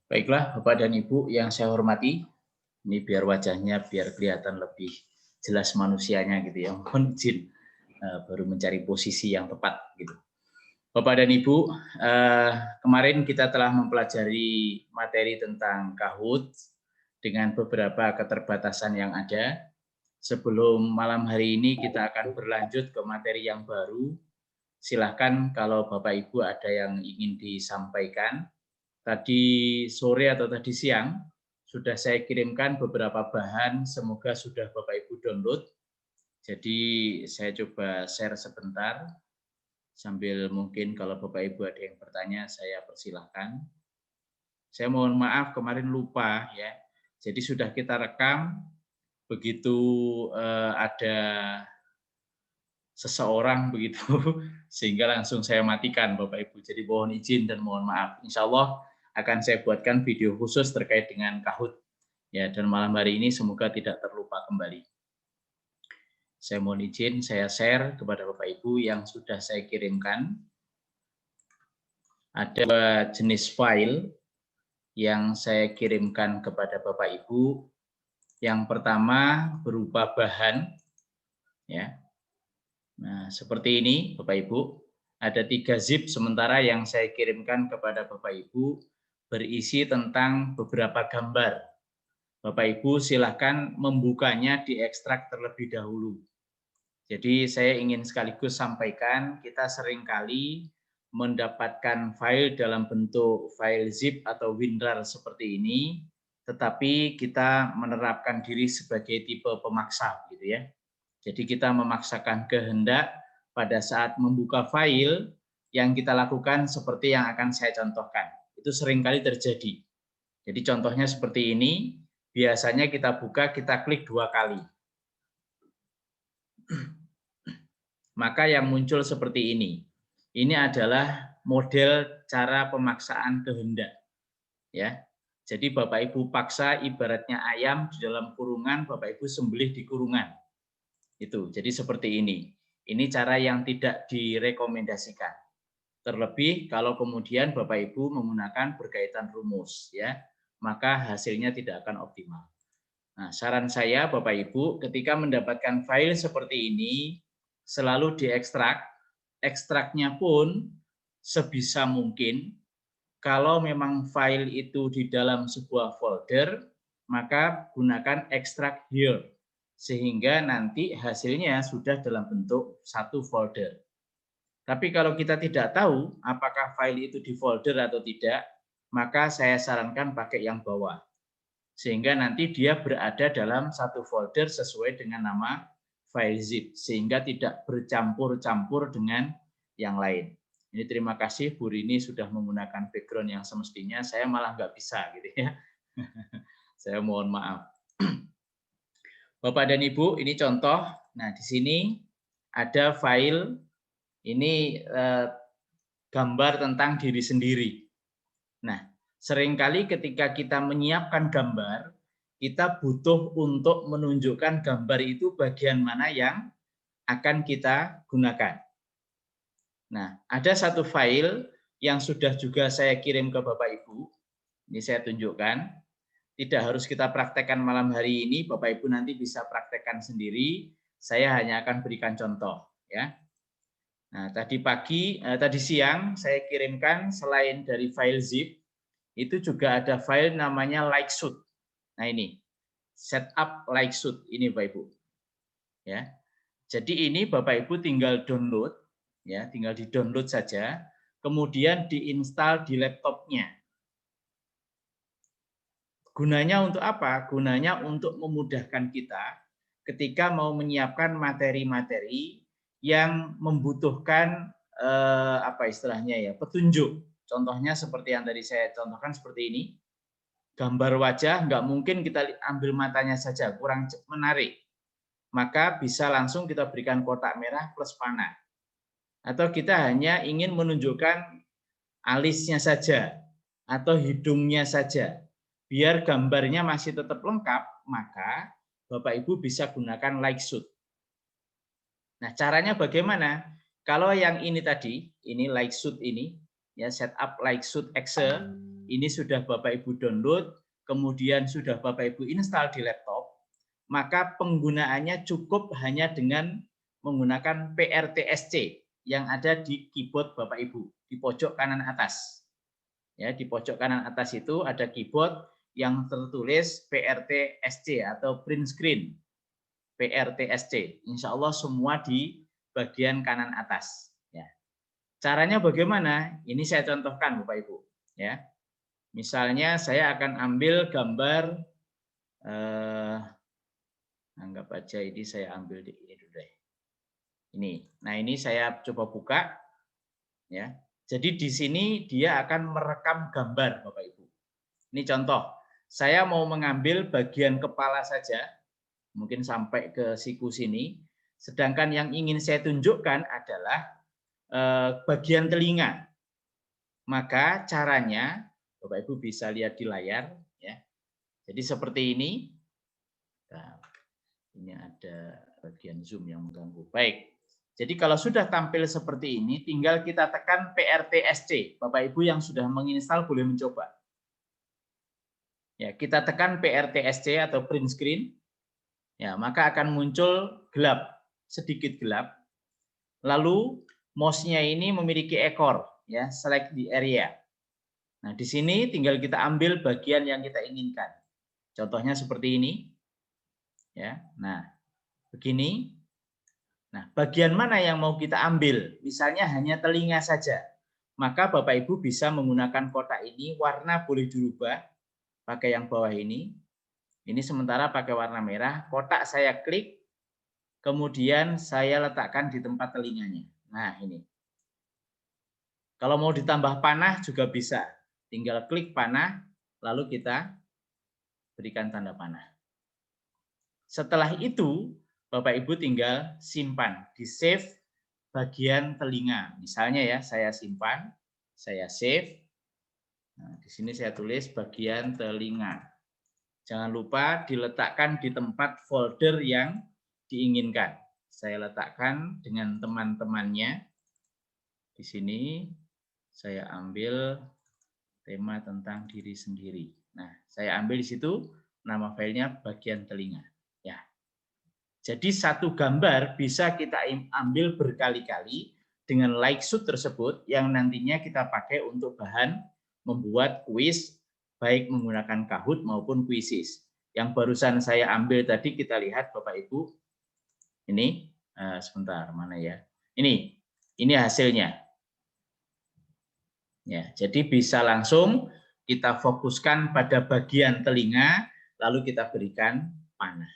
Baiklah, Bapak dan Ibu yang saya hormati, ini biar wajahnya biar kelihatan lebih jelas manusianya gitu ya. Mohon izin baru mencari posisi yang tepat gitu. Bapak dan Ibu, kemarin kita telah mempelajari materi tentang Kahoot dengan beberapa keterbatasan yang ada. Sebelum malam hari ini kita akan berlanjut ke materi yang baru. Silahkan kalau Bapak Ibu ada yang ingin disampaikan. Tadi sore atau tadi siang sudah saya kirimkan beberapa bahan, semoga sudah Bapak Ibu download. Jadi saya coba share sebentar, sambil mungkin kalau Bapak Ibu ada yang bertanya, saya persilahkan. Saya mohon maaf kemarin lupa ya, jadi sudah kita rekam, begitu ada seseorang begitu, sehingga langsung saya matikan Bapak Ibu. Jadi mohon izin dan mohon maaf. Insya Allah akan saya buatkan video khusus terkait dengan Kahoot. Ya, dan malam hari ini semoga tidak terlupa kembali. Saya mohon izin, saya share kepada Bapak Ibu yang sudah saya kirimkan. Ada dua jenis file yang saya kirimkan kepada Bapak Ibu. Yang pertama berupa bahan, ya. Nah, seperti ini Bapak Ibu. Ada 3 zip sementara yang saya kirimkan kepada Bapak Ibu berisi tentang beberapa gambar. Bapak Ibu silakan membukanya diekstrak terlebih dahulu. Jadi saya ingin sekaligus sampaikan kita seringkali mendapatkan file dalam bentuk file zip atau WinRAR seperti ini, tetapi kita menerapkan diri sebagai tipe pemaksa gitu ya. Jadi kita memaksakan kehendak pada saat membuka file yang kita lakukan seperti yang akan saya contohkan. Itu seringkali terjadi. Jadi contohnya seperti ini, biasanya kita buka, kita klik 2 kali. Maka yang muncul seperti ini. Ini adalah model cara pemaksaan kehendak. Ya. Jadi Bapak Ibu paksa ibaratnya ayam di dalam kurungan, Bapak Ibu sembelih di kurungan. Itu. Jadi seperti ini. Ini cara yang tidak direkomendasikan. Terlebih kalau kemudian Bapak Ibu menggunakan berkaitan rumus ya, maka hasilnya tidak akan optimal. Nah, saran saya Bapak Ibu ketika mendapatkan file seperti ini selalu diekstrak. Ekstraknya pun sebisa mungkin kalau memang file itu di dalam sebuah folder, maka gunakan extract here sehingga nanti hasilnya sudah dalam bentuk satu folder. Tapi kalau kita tidak tahu apakah file itu di folder atau tidak, maka saya sarankan pakai yang bawah. Sehingga nanti dia berada dalam satu folder sesuai dengan nama file zip. Sehingga tidak bercampur-campur dengan yang lain. Ini terima kasih Bu Rini sudah menggunakan background yang semestinya. Saya malah nggak bisa gitu ya. Saya mohon maaf. Bapak dan Ibu, ini contoh. Nah, di sini ada file ini gambar tentang diri sendiri. Nah, seringkali ketika kita menyiapkan gambar, kita butuh untuk menunjukkan gambar itu bagian mana yang akan kita gunakan. Nah, ada satu file yang sudah juga saya kirim ke Bapak Ibu. Ini saya tunjukkan. Tidak harus kita praktekkan malam hari ini, Bapak Ibu nanti bisa praktekkan sendiri. Saya hanya akan berikan contoh, ya. Nah, tadi siang saya kirimkan selain dari file zip, itu juga ada file namanya Likeshoot. Nah ini, setup Likeshoot ini Bapak Ibu. Ya. Jadi ini Bapak Ibu tinggal download, ya, tinggal di-download saja, kemudian diinstal di laptopnya. Gunanya untuk apa? Gunanya untuk memudahkan kita ketika mau menyiapkan materi-materi yang membutuhkan apa istilahnya ya, petunjuk. Contohnya seperti yang tadi saya contohkan seperti ini. Gambar wajah nggak mungkin kita ambil matanya saja, kurang menarik. Maka bisa langsung kita berikan kotak merah plus panah. Atau kita hanya ingin menunjukkan alisnya saja atau hidungnya saja. Biar gambarnya masih tetap lengkap, maka Bapak Ibu bisa gunakan Likeshoot. Nah, caranya bagaimana? Kalau yang ini tadi, ini Likeshoot ini, ya setup Likeshoot Excel, ini sudah Bapak Ibu download, kemudian sudah Bapak Ibu install di laptop, maka penggunaannya cukup hanya dengan menggunakan PRTSC yang ada di keyboard Bapak Ibu di pojok kanan atas. Ya, di pojok kanan atas itu ada keyboard yang tertulis PRTSC atau print screen. PRTSC. Insya Allah semua di bagian kanan atas. Ya. Caranya bagaimana? Ini saya contohkan Bapak Ibu. Ya. Misalnya saya akan ambil gambar, anggap aja ini saya ambil di ini dulu deh. Ini. Nah ini saya coba buka. Ya. Jadi di sini dia akan merekam gambar Bapak Ibu. Ini contoh. Saya mau mengambil bagian kepala saja. Mungkin sampai ke siku sini. Sedangkan yang ingin saya tunjukkan adalah bagian telinga. Maka caranya, Bapak Ibu bisa lihat di layar. Ya. Jadi seperti ini. Nah, ini ada bagian zoom yang mengganggu. Baik. Jadi kalau sudah tampil seperti ini, tinggal kita tekan PRTSC. Bapak Ibu yang sudah menginstal boleh mencoba. Ya, kita tekan PRTSC atau print screen. Ya, maka akan muncul gelap, sedikit gelap. Lalu mouse-nya ini memiliki ekor, ya, select the area. Nah, di sini tinggal kita ambil bagian yang kita inginkan. Contohnya seperti ini. Ya. Nah, begini. Nah, bagian mana yang mau kita ambil? Misalnya hanya telinga saja. Maka Bapak Ibu bisa menggunakan kotak ini, warna boleh dirubah pakai yang bawah ini. Ini sementara pakai warna merah, kotak saya klik, kemudian saya letakkan di tempat telinganya. Nah ini. Kalau mau ditambah panah juga bisa. Tinggal klik panah, lalu kita berikan tanda panah. Setelah itu, Bapak Ibu tinggal simpan, di save bagian telinga. Misalnya ya, saya simpan, saya save. Nah, di sini saya tulis bagian telinga. Jangan lupa diletakkan di tempat folder yang diinginkan. Saya letakkan dengan teman-temannya. Di sini saya ambil tema tentang diri sendiri. Nah, saya ambil di situ nama filenya bagian telinga. Ya. Jadi satu gambar bisa kita ambil berkali-kali dengan Likeshoot tersebut yang nantinya kita pakai untuk bahan membuat kuis baik menggunakan Kahoot maupun Quizizz. Yang barusan saya ambil tadi kita lihat Bapak Ibu. Ini sebentar mana ya? Ini hasilnya. Ya, jadi bisa langsung kita fokuskan pada bagian telinga lalu kita berikan panah.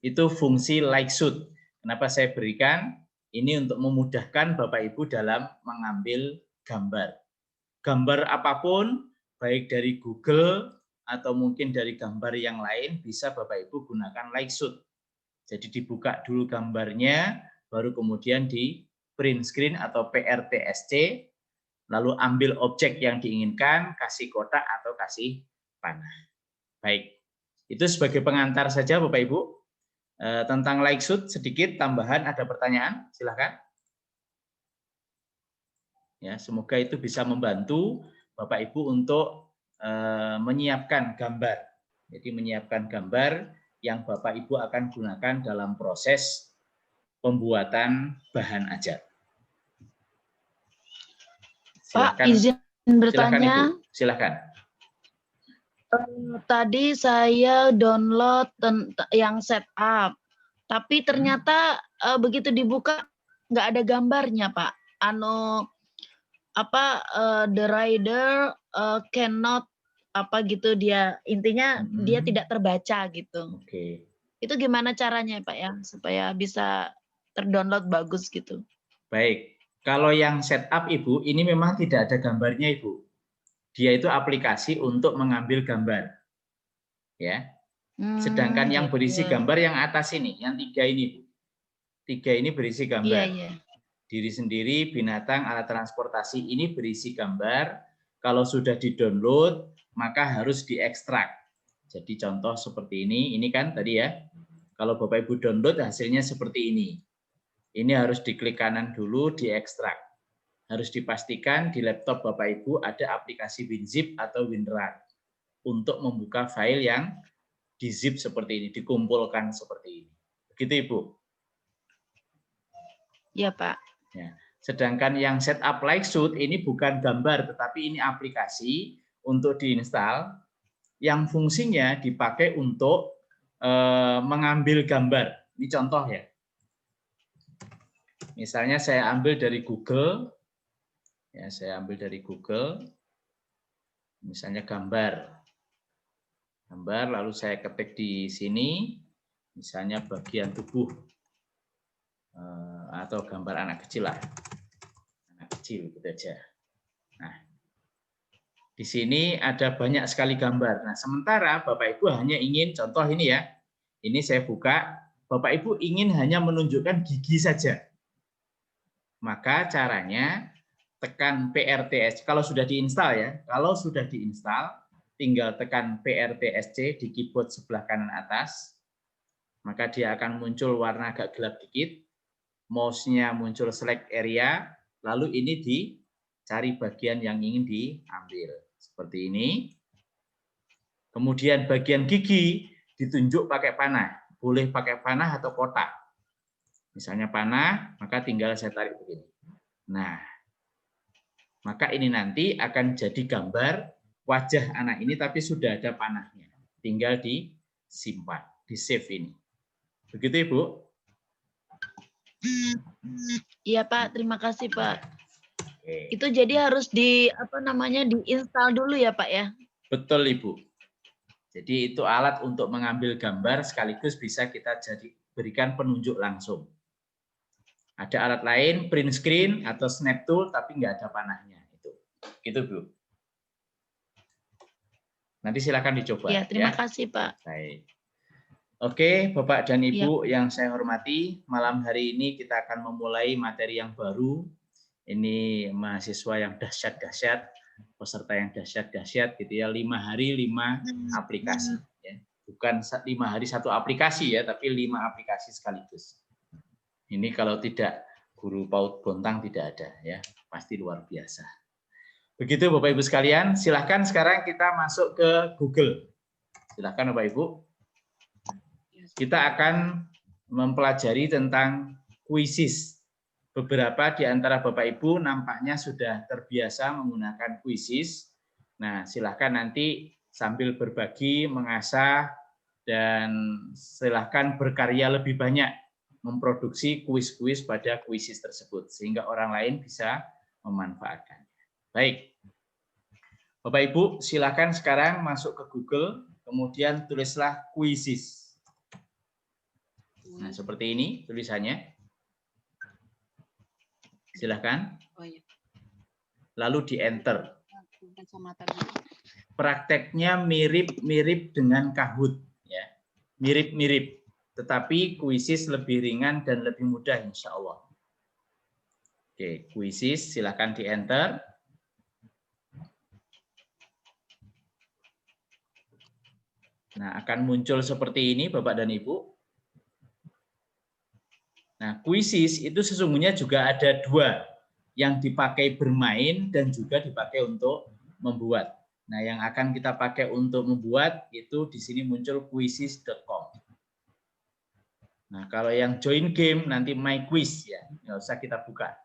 Itu fungsi Likeshoot. Kenapa saya berikan? Ini untuk memudahkan Bapak Ibu dalam mengambil gambar. Gambar apapun baik dari Google atau mungkin dari gambar yang lain bisa Bapak Ibu gunakan Likeshoot. Jadi dibuka dulu gambarnya, baru kemudian di print screen atau PRTSC, lalu ambil objek yang diinginkan, kasih kotak atau kasih panah. Baik, itu sebagai pengantar saja Bapak Ibu. Tentang Likeshoot sedikit tambahan, ada pertanyaan? Silakan. Ya, semoga itu bisa membantu Bapak Ibu untuk menyiapkan gambar. Jadi menyiapkan gambar yang Bapak Ibu akan gunakan dalam proses pembuatan bahan ajar. Silakan, Pak, izin bertanya. Silakan. Tadi saya download yang setup, tapi ternyata begitu dibuka nggak ada gambarnya, Pak. The rider cannot gitu dia, intinya dia tidak terbaca gitu. Oke. Itu gimana caranya Pak ya supaya bisa terdownload bagus gitu? Baik, kalau yang setup Ibu ini memang tidak ada gambarnya Ibu. Dia itu aplikasi untuk mengambil gambar, ya. Sedangkan yang berisi gambar yang atas ini, yang 3 ini Bu. 3 ini berisi gambar. Iya. Diri sendiri, binatang, alat transportasi ini berisi gambar. Kalau sudah di-download, maka harus diekstrak. Jadi contoh seperti ini kan tadi ya. Kalau Bapak Ibu download hasilnya seperti ini. Ini harus diklik kanan dulu, diekstrak. harus dipastikan di laptop Bapak Ibu ada aplikasi WinZip atau WinRAR untuk membuka file yang di zip seperti ini, dikumpulkan seperti ini. Begitu Ibu? Ya, Pak. Ya. Sedangkan yang setup Lightsuite ini bukan gambar, tetapi ini aplikasi untuk diinstal yang fungsinya dipakai untuk mengambil gambar. Ini contoh ya. Misalnya saya ambil dari Google, ya saya ambil dari Google, misalnya gambar, lalu saya ketik di sini, misalnya bagian tubuh atau gambar anak kecil lah, anak kecil gitu aja. Nah, di sini ada banyak sekali gambar. Nah, sementara Bapak Ibu hanya ingin contoh ini ya, ini saya buka, Bapak Ibu ingin hanya menunjukkan gigi saja. Maka caranya tekan PRTSC kalau sudah diinstal ya. Kalau sudah diinstal, tinggal tekan PRTSC di keyboard sebelah kanan atas. Maka dia akan muncul warna agak gelap dikit. Mouse-nya muncul select area, lalu ini dicari bagian yang ingin diambil. Seperti ini. Kemudian bagian gigi ditunjuk pakai panah. Boleh pakai panah atau kotak. Misalnya panah, maka tinggal saya tarik begini. Nah, maka ini nanti akan jadi gambar wajah anak ini tapi sudah ada panahnya. Tinggal disimpan, di-save ini. Begitu Ibu? Iya, Pak. Terima kasih, Pak. Oke. Itu jadi harus diinstal dulu ya, Pak ya? Betul Ibu. Jadi itu alat untuk mengambil gambar sekaligus bisa kita berikan penunjuk langsung. Ada alat lain, print screen atau snap tool, tapi nggak ada panahnya. Itu Bu. Nanti silakan dicoba. Ya, terima ya. kasih Pak. Baik. Oke, Bapak dan Ibu yang saya hormati, malam hari ini kita akan memulai materi yang baru. Ini mahasiswa yang dahsyat-dahsyat, peserta yang dahsyat-dahsyat, gitu ya. 5 hari 5 aplikasi. Ya. Bukan 5 hari 1 aplikasi ya, tapi 5 aplikasi sekaligus. Ini kalau tidak guru PAUD Bontang tidak ada ya, pasti luar biasa. Begitu Bapak Ibu sekalian, silahkan sekarang kita masuk ke Google. Silahkan Bapak Ibu. Kita akan mempelajari tentang Quizzes. Beberapa di antara Bapak Ibu nampaknya sudah terbiasa menggunakan Quizzes. Nah, silahkan nanti sambil berbagi, mengasah, dan silahkan berkarya lebih banyak memproduksi kuis-kuis pada Quizzes tersebut sehingga orang lain bisa memanfaatkan. Baik, Bapak Ibu silakan sekarang masuk ke Google, kemudian tulislah Quizzes. Nah seperti ini tulisannya. Silakan. Lalu di enter. Prakteknya mirip-mirip dengan Kahoot, ya, mirip-mirip. Tetapi Quizzes lebih ringan dan lebih mudah insya Allah. Oke, Quizzes silakan di enter. Nah, akan muncul seperti ini Bapak dan Ibu. Nah, Quizzes itu sesungguhnya juga ada 2, yang dipakai bermain dan juga dipakai untuk membuat. Nah, yang akan kita pakai untuk membuat itu di sini muncul quizzes.com. Nah, kalau yang join game nanti my quiz ya, nggak usah kita buka.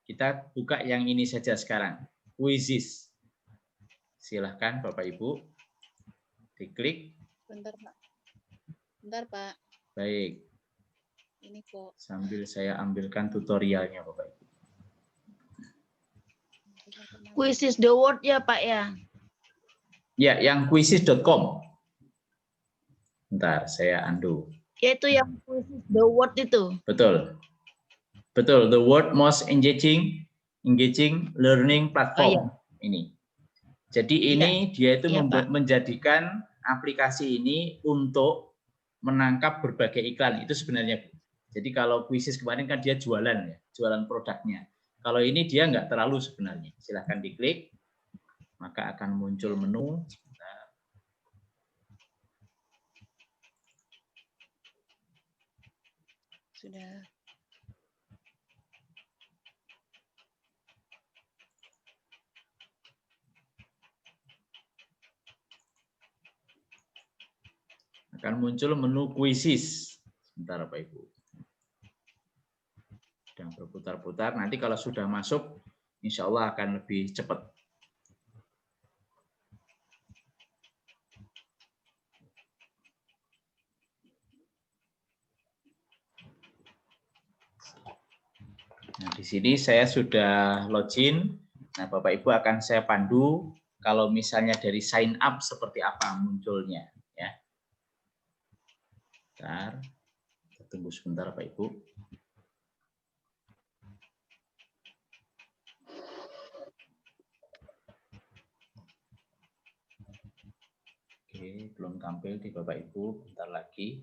Kita buka yang ini saja sekarang, Quizzes. Silahkan Bapak Ibu, diklik. Bentar Pak. Bentar Pak. Baik. Ini kok. Sambil saya ambilkan tutorialnya Bapak Ibu. Quizzes the word ya Pak ya? Ya, yang quizzes.com. Bentar, saya undo. Yaitu yang Quizzes the word itu. Betul. Betul, the world most engaging learning platform. Ini. Jadi ini dia itu menjadikan aplikasi ini untuk menangkap berbagai iklan. Itu sebenarnya. Jadi kalau Quizzes kemarin kan dia jualan ya, jualan produknya. Kalau ini dia nggak terlalu sebenarnya. Silahkan diklik, maka akan muncul menu. Sudah. Akan muncul menu quizzes. Sebentar Bapak Ibu. Sedang berputar-putar. Nanti kalau sudah masuk, insya Allah akan lebih cepat. Nah, di sini saya sudah login. Nah, Bapak Ibu akan saya pandu kalau misalnya dari sign up seperti apa munculnya, ya. Bentar. Kita tunggu sebentar Bapak Ibu. Oke, belum tampil di Bapak Ibu, bentar lagi.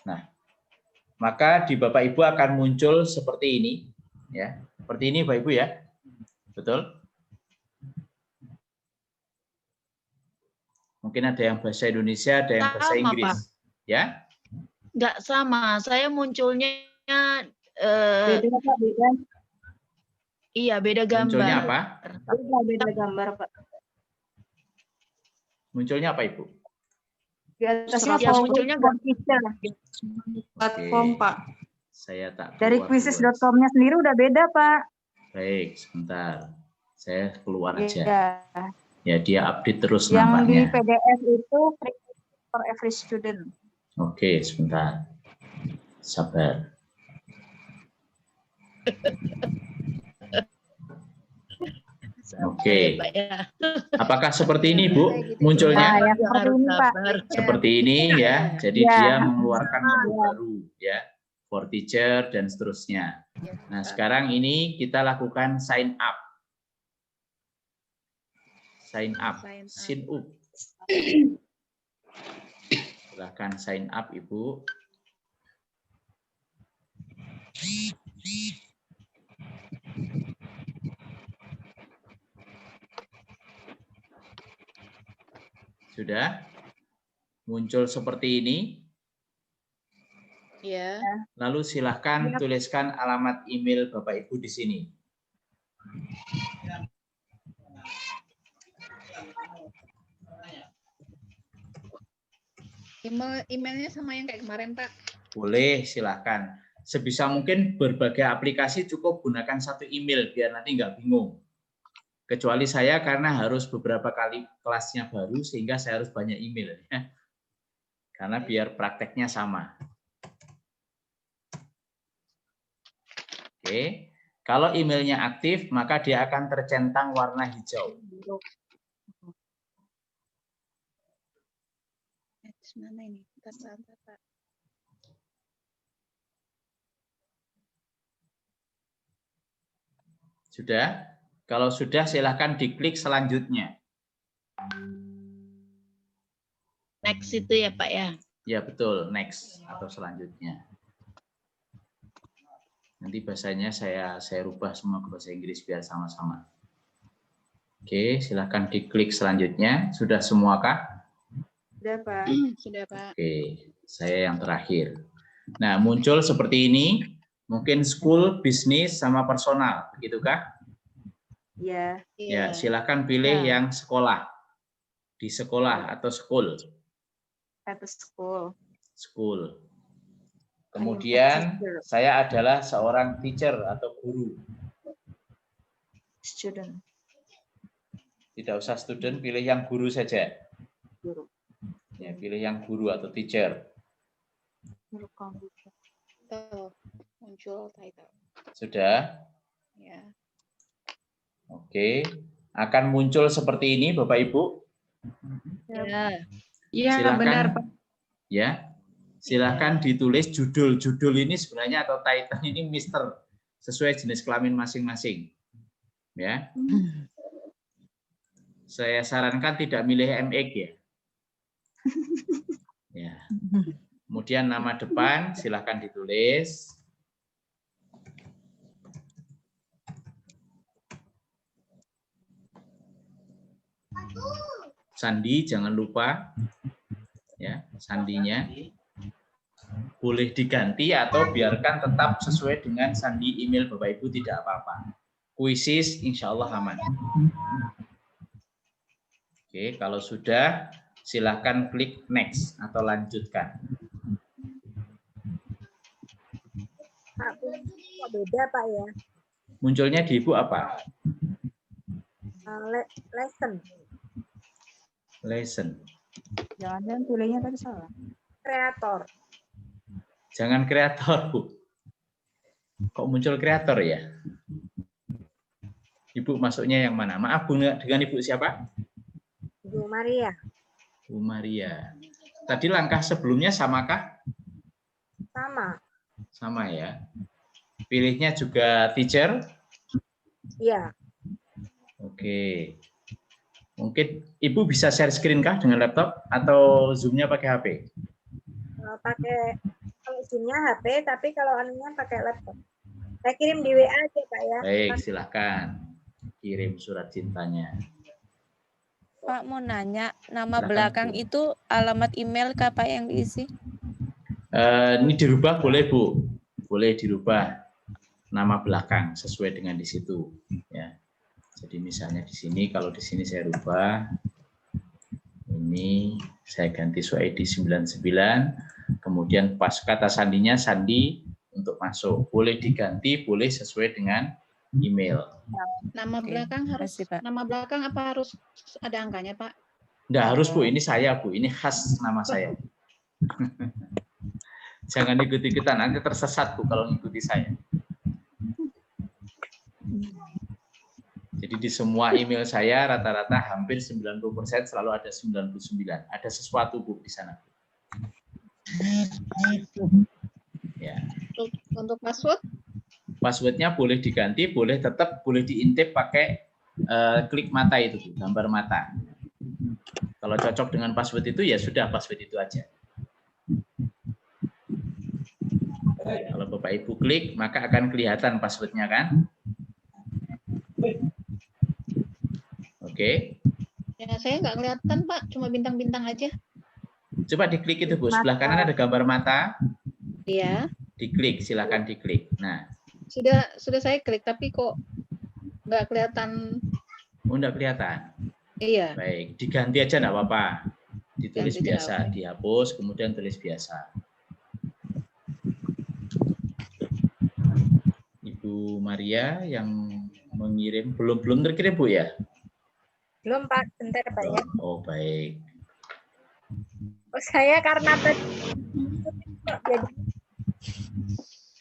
Nah, maka di Bapak Ibu akan muncul seperti ini, ya. Seperti ini Bapak Ibu ya. Betul? Mungkin ada yang bahasa Indonesia, ada yang bahasa Sama, Inggris. Pak. Ya? Nggak sama. Saya munculnya Beda Pak, beda. iya beda gambar. Munculnya apa? Beda gambar Pak. Munculnya apa Ibu? Di atasnya Ya, munculnya PowerPoint teacher. Platform, Oke. Pak. Saya tak Dari keluar dulu. quizzes.com-nya sendiri udah beda Pak. Baik, sebentar. Saya keluar aja. Iya. Ya, dia update terus Yang di nampaknya. PDF itu free for every student. Oke, sebentar. Sabar. Oke. Pak, ya. Apakah seperti ini, Bu? Munculnya? Nah, yang seperti Harus ini Pak. sabar. Seperti ini ya. Jadi Ya. dia mengeluarkan menu baru ya. For teacher dan seterusnya. Nah, sekarang ini kita lakukan sign up. Sign up. Sign up. Silahkan sign up, Ibu. Sudah? Muncul seperti ini. Ya. Lalu silahkan tuliskan alamat email Bapak Ibu di sini. Emailnya sama yang kayak kemarin, Pak. Boleh, silahkan. Sebisa mungkin berbagai aplikasi cukup gunakan satu email biar nanti nggak bingung. Kecuali saya karena harus beberapa kali kelasnya baru sehingga saya harus banyak email. Karena biar prakteknya sama. Oke. Kalau emailnya aktif, maka dia akan tercentang warna hijau. Mana ini? Bentar, Pak. Sudah? Kalau sudah, silahkan diklik selanjutnya. Next itu ya Pak ya. Ya, betul. Next atau selanjutnya. Nanti bahasanya saya rubah semua ke bahasa Inggris biar sama-sama. Oke, silahkan diklik selanjutnya. Sudah semua kah? Sudah Pak. Sudah, Pak. Oke, saya yang terakhir. Nah, muncul seperti ini. Mungkin school, bisnis, sama personal. Begitukah? Iya. Ya, silahkan pilih Ya. yang sekolah. Di sekolah atau school. At school. School. Kemudian saya adalah seorang teacher atau guru. Student. Tidak usah student, pilih yang guru saja. Guru. Ya, pilih yang guru atau teacher. Guru komputer. Tuh, muncul title. Sudah? Ya. Oke. Akan muncul seperti ini, Bapak Ibu. Ya. Iya, Silakan. benar, Pak. Ya. Silakan ditulis judul. Judul ini sebenarnya atau title ini Mister sesuai jenis kelamin masing-masing. Ya. Saya sarankan tidak milih MEG ya. Ya. Kemudian nama depan silakan ditulis. Sandi jangan lupa ya, sandinya. Boleh diganti atau biarkan tetap sesuai dengan sandi email Bapak Ibu tidak apa-apa. puisis, insya Allah aman. Oke, kalau sudah, silahkan klik next atau lanjutkan. Pak, kok beda Pak ya? Munculnya di Ibu apa? Lesson, Lesson. Jangan-jangan pilihnya tadi salah. kreator. Jangan kreator, Bu. Kok muncul kreator ya? Ibu masuknya yang mana? Maaf, Bu, dengan Ibu siapa? Bu Maria, Bu Maria. Tadi langkah sebelumnya samakah? sama. Sama ya. Pilihnya juga teacher? Iya, Oke. Mungkin Ibu bisa share screen kah dengan laptop atau Zoom-nya pakai HP? pakai kalau Zoom-nya HP, tapi kalau anunya pakai laptop. Saya kirim di WA aja Pak ya. Baik, silahkan. Kirim surat cintanya. Pak mau nanya, nama Silakan, belakang Bu. itu alamat email kah Pak yang diisi? Ini dirubah boleh, Bu. Boleh dirubah nama belakang sesuai dengan di situ. Ya. Jadi misalnya di sini, kalau di sini saya rubah, ini saya ganti ID 99, kemudian pas kata sandinya sandi untuk masuk. Boleh diganti, boleh sesuai dengan email. Nama Oke, belakang harus makasih, Pak. nama belakang apa harus ada angkanya, Pak? Nggak harus, Bu, ini saya, Bu. Ini khas nama saya. Jangan ikut-ikutan, nanti tersesat, Bu, kalau ngikuti saya. Jadi di semua email saya rata-rata hampir 90% selalu ada 99. Ada sesuatu, Bu, di sana. Ya. Untuk password? Passwordnya boleh diganti, boleh tetap boleh diintip pakai klik mata itu, Bu, gambar mata. Kalau cocok dengan password itu ya sudah password itu aja. Kalau Bapak Ibu klik maka akan kelihatan passwordnya kan? Oke. Ya, saya nggak kelihatan, Pak. Cuma bintang-bintang aja. Coba diklik itu, Bu. Sebelah kanan ada gambar mata. Iya. Diklik, silakan diklik. Nah, Sudah saya klik, tapi kok nggak kelihatan. enggak kelihatan. Iya. Baik, diganti aja enggak apa-apa. Ditulis Ganti aja biasa, nggak apa-apa. dihapus, kemudian tulis biasa. Ibu Maria yang mengirim, belum terkirim, Bu, ya? belum Pak, bentar Pak ya. Oh, baik. Oh, saya karena tadi jadi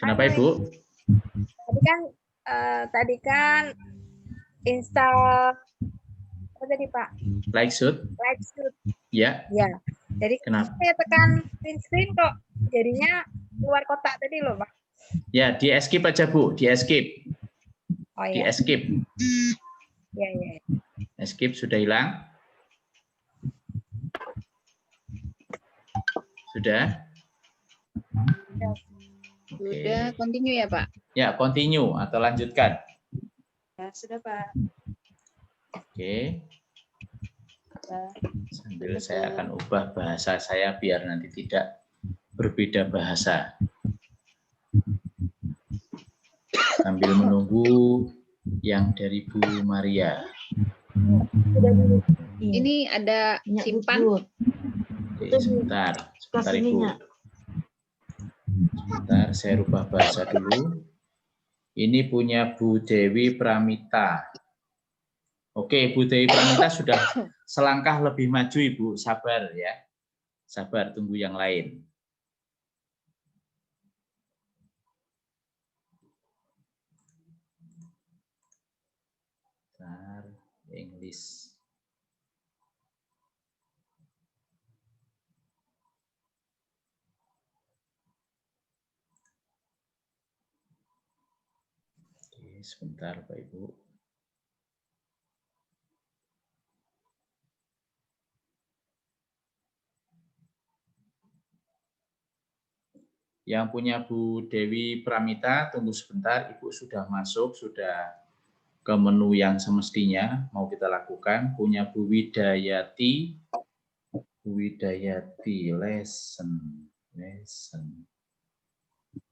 Kenapa, Ibu? tadi kan install apa tadi Pak? Like shoot? Live shoot. Ya. Ya. Jadi Kenapa? saya tekan print screen kok jadinya keluar kotak tadi loh Pak. Ya, di escape aja, Bu. Di escape. Oh Di ya. escape. Ya. Escape sudah hilang? Sudah? Oke. Sudah continue ya, Pak? Ya, continue atau lanjutkan. Ya, sudah Pak. Oke. Sambil saya akan ubah bahasa saya biar nanti tidak berbeda bahasa. Sambil menunggu yang dari Bu Maria. Ini ada simpan. Oke, sebentar Ibu. Sebentar, saya rubah bahasa dulu. Ini punya Bu Dewi Pramita. Oke, Bu Dewi Pramita sudah selangkah lebih maju, Ibu. Sabar ya. Sabar, tunggu yang lain. Bentar, English. Oke, sebentar, Pak Ibu. Yang punya Bu Dewi Pramita, tunggu sebentar, Ibu sudah masuk, sudah ke menu yang semestinya mau kita lakukan. Punya Bu Widayati, lesson.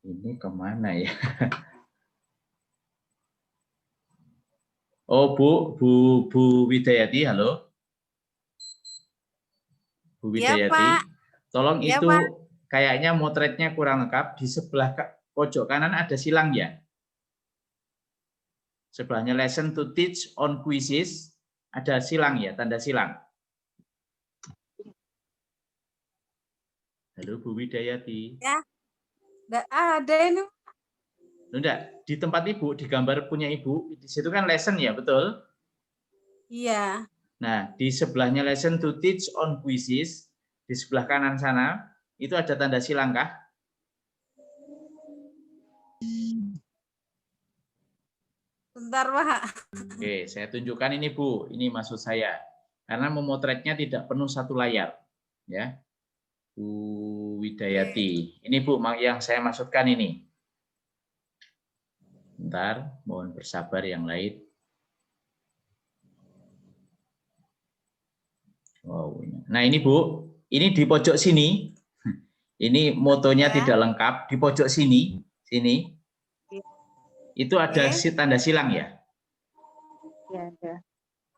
Ini kemana ya? Oh, Bu Widayati, halo. Bu Ya, Widayati, Pak. tolong Ya, itu Pak. kayaknya motretnya kurang lengkap. Di sebelah pojok kanan ada silang ya? Sebelahnya lesson to teach on quizzes, ada silang ya, tanda silang. Halo Bu Widayati. Ya. Nggak ada ini. Enggak, di tempat Ibu, di gambar punya Ibu, di situ kan lesson ya, betul? Iya. Nah, di sebelahnya lesson to teach on quizzes, di sebelah kanan sana, itu ada tanda silang kah? Bentar, Pak. Oke, saya tunjukkan ini Bu, ini maksud saya. Karena memotretnya tidak penuh satu layar. Ya, Bu Widayati. Ini Bu, yang saya maksudkan ini. Bentar, mohon bersabar yang lain. Wow. Nah ini Bu, ini di pojok sini. Ini motonya Ya. tidak lengkap. Di pojok sini, itu ada Oke. tanda silang ya? Ya, ada.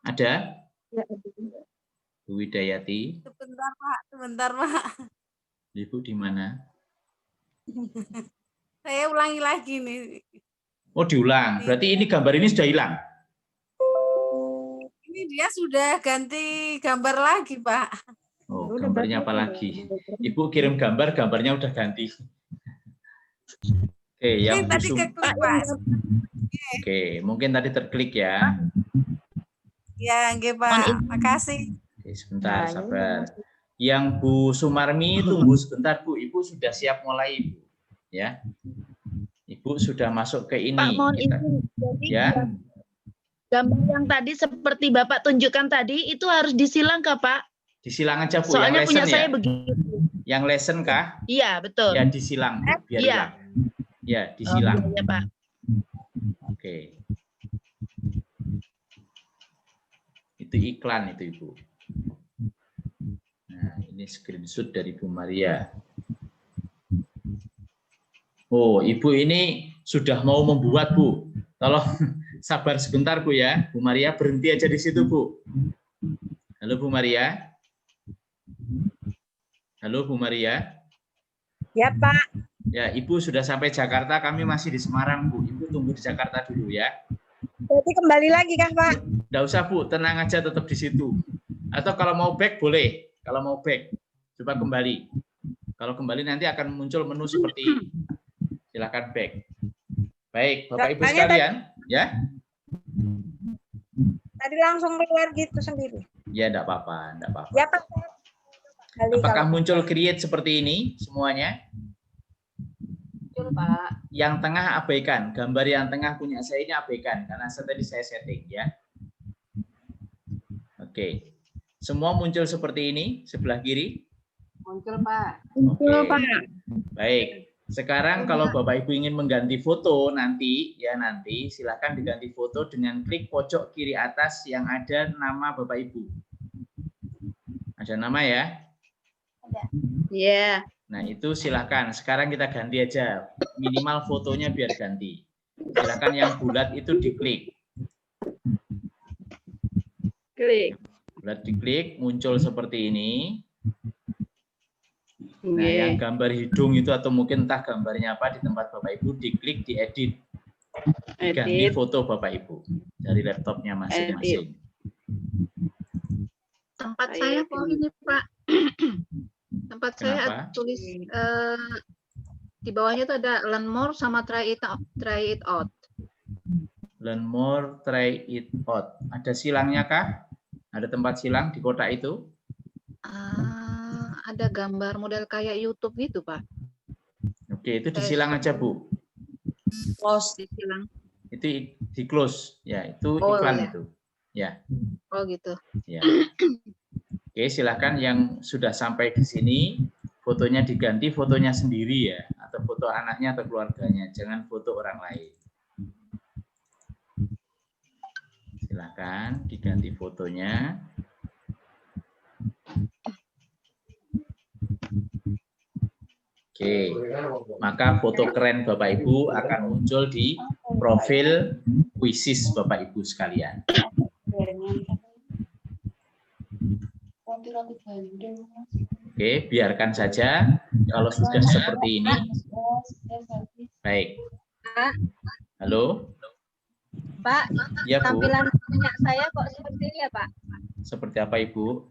Ada? Ya, ada. Bu Widayati. Sebentar, Pak. Sebentar, Pak. Ibu di mana? Saya ulangi lagi nih. Oh diulang. Berarti ini gambar ini sudah hilang. Ini dia sudah ganti gambar lagi, Pak. Oh, Udah gambarnya apa berarti lagi? Ibu kirim gambar, gambarnya udah ganti. Oke, yang Ini tadi busum. keklik, Pak. Oke, mungkin tadi terklik ya. Ya, nggih, Pak. Makasih. Oke, sebentar, Nah, ini sabar. Yang Bu Sumarmi tunggu sebentar Bu. Ibu sudah siap mulai Ibu. Ya. Ibu sudah masuk ke ini. Pak, mohon Kita- izin. Jadi ya. gambar yang tadi seperti Bapak tunjukkan tadi itu harus disilang kah, Pak? Disilang aja Bu, Soalnya yang punya lesson saya ya. begitu. Yang lesson kah? Iya, betul. Ya disilang Bu, biar Iya. hilang. Ya, Oh, disilang. iya, Pak. Oke. Itu iklan itu Ibu. Nah, ini screenshot dari Bu Maria. Oh, Ibu ini sudah mau membuat Bu. Tolong sabar sebentar Bu ya. Bu Maria berhenti aja di situ Bu. Halo Bu Maria. Halo Bu Maria. Ya, Pak. Ya, Ibu sudah sampai Jakarta, kami masih di Semarang Bu. Ibu tunggu di Jakarta dulu ya. Berarti kembali lagi kan, Pak? Nggak usah Bu, tenang aja tetap di situ. Atau kalau mau back boleh. Kalau mau back, coba kembali. Kalau kembali nanti akan muncul menu seperti ini. Silakan back. Baik, Bapak Ibu Makanya sekalian, ya. Tadi langsung keluar gitu sendiri. Ya, enggak apa-apa, enggak apa-apa. Ya, Pak. Kali Apakah kalau- muncul create seperti ini semuanya? muncul, Pak. Yang tengah abaikan, gambar yang tengah punya saya ini abaikan karena tadi saya setting ya. Oke. Semua muncul seperti ini sebelah kiri. Muncul, Pak. Oke. Baik. Sekarang kalau Bapak Ibu ingin mengganti foto nanti silakan diganti foto dengan klik pojok kiri atas yang ada nama Bapak Ibu. Ada nama ya? Iya. Nah, itu silakan. Sekarang kita ganti aja. Minimal fotonya biar ganti. Silakan yang bulat itu diklik. Klik. Bulat diklik, muncul seperti ini. Nah, Iya. yang gambar hidung itu atau mungkin entah gambarnya apa di tempat Bapak Ibu, diklik, diedit. Ganti Edit. foto Bapak Ibu dari laptopnya masing-masing. Tempat Ayo, saya kok ini Pak. Tempat saya Kenapa? tulis di bawahnya itu ada learn more sama try it out. Learn more, try it out. Ada silangnya kah? Ada tempat silang di kotak itu? Ada gambar model kayak YouTube gitu Pak. Oke, itu disilang aja Bu. Close disilang. Itu di close. Ya, itu Oh, iklan iya. itu. Ya, Oh gitu. ya. Oke, silakan yang sudah sampai di sini fotonya diganti fotonya sendiri ya, atau foto anaknya atau keluarganya, jangan foto orang lain. Silakan diganti fotonya. Oke, maka foto keren Bapak Ibu akan muncul di profil Quizzes Bapak Ibu sekalian. Oke, biarkan saja kalau sudah seperti ini. Baik. Halo? Pak, Ya, Bu. tampilan punya saya kok seperti ini ya, Pak? Seperti apa, Ibu?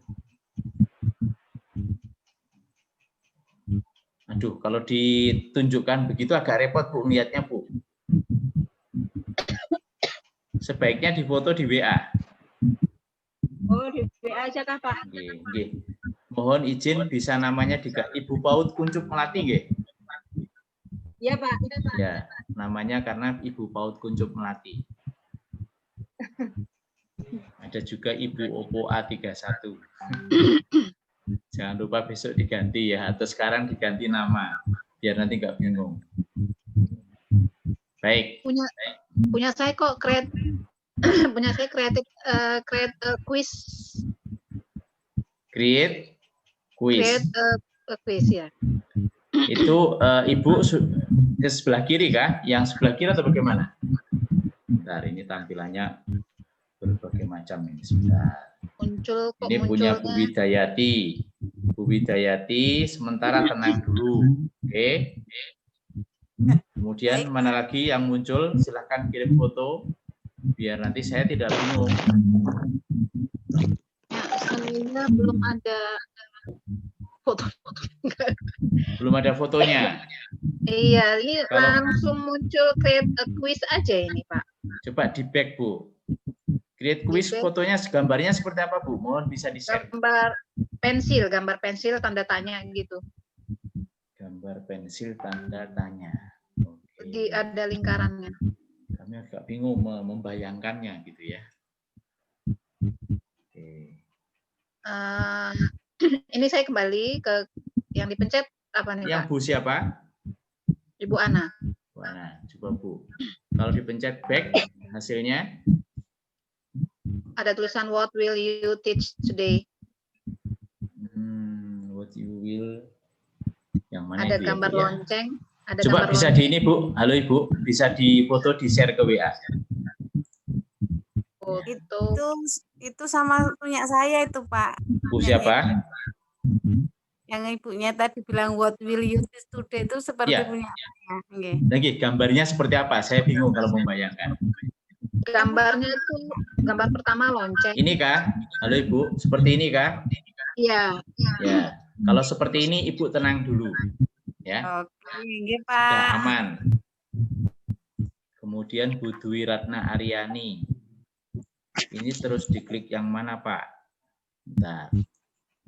Aduh, kalau ditunjukkan begitu agak repot, Bu, lihatnya, Bu. Sebaiknya difoto di WA. Oh, di WA aja kah, Pak? Nggih. Mohon izin bisa namanya Ibu PAUD Kuncup Melati, nggih? Iya, Pak. Ya, namanya karena Ibu PAUD Kuncup Melati. Ada juga Ibu Oppo A31. Jangan lupa besok diganti ya, atau sekarang diganti nama, biar nanti nggak bingung. Baik. Punya saya kok punya saya create quiz. Create quiz. Create quiz ya. Itu Ibu ke sebelah kiri kah? Yang sebelah kiri atau bagaimana? Bentar, ini tampilannya berbagai macam ini. Sebentar. Muncul kok ini punya Bu Widayati. Bu Widayati sementara tenang dulu. Oke. Kemudian mana lagi yang muncul? Silahkan kirim foto biar nanti saya tidak bingung. Ya, belum ada foto. Belum ada fotonya. Iya, ini langsung muncul create a quiz aja ini, Pak. Coba di back, Bu. Create quiz fotonya gambarnya seperti apa, Bu? Mohon bisa di-share. Gambar pensil tanda tanya gitu. Gambar pensil tanda tanya. Oke. Ada lingkarannya. Kami agak bingung membayangkannya gitu ya. Oke. Ini saya kembali ke yang dipencet apa nih, Yang Pak? Bu siapa? Ibu Ana. Bu Ana, coba Bu. Kalau dipencet back hasilnya ada tulisan what will you teach today? What you will yang mana ada itu gambar ya, Bu, lonceng. Ada coba gambar bisa lonceng. di ini, Bu. Halo Ibu, bisa difoto di-share ke WA. Oh, gitu. Itu sama punya saya itu, Pak. Bu siapa? Yang ibunya tadi bilang what will you teach today itu seperti Ya. punya saya. Nggih. Lagi gambarnya seperti apa? Saya bingung kalau membayangkan. Gambarnya itu gambar pertama lonceng. Ini kah? Halo Ibu, seperti ini kah? Iya. Ya. Kalau seperti ini Ibu tenang dulu. Ya. Oke, nggih, Sudah Pak. aman. Kemudian Bu Dwi Ratna Aryani. Ini terus diklik yang mana, Pak? Bentar.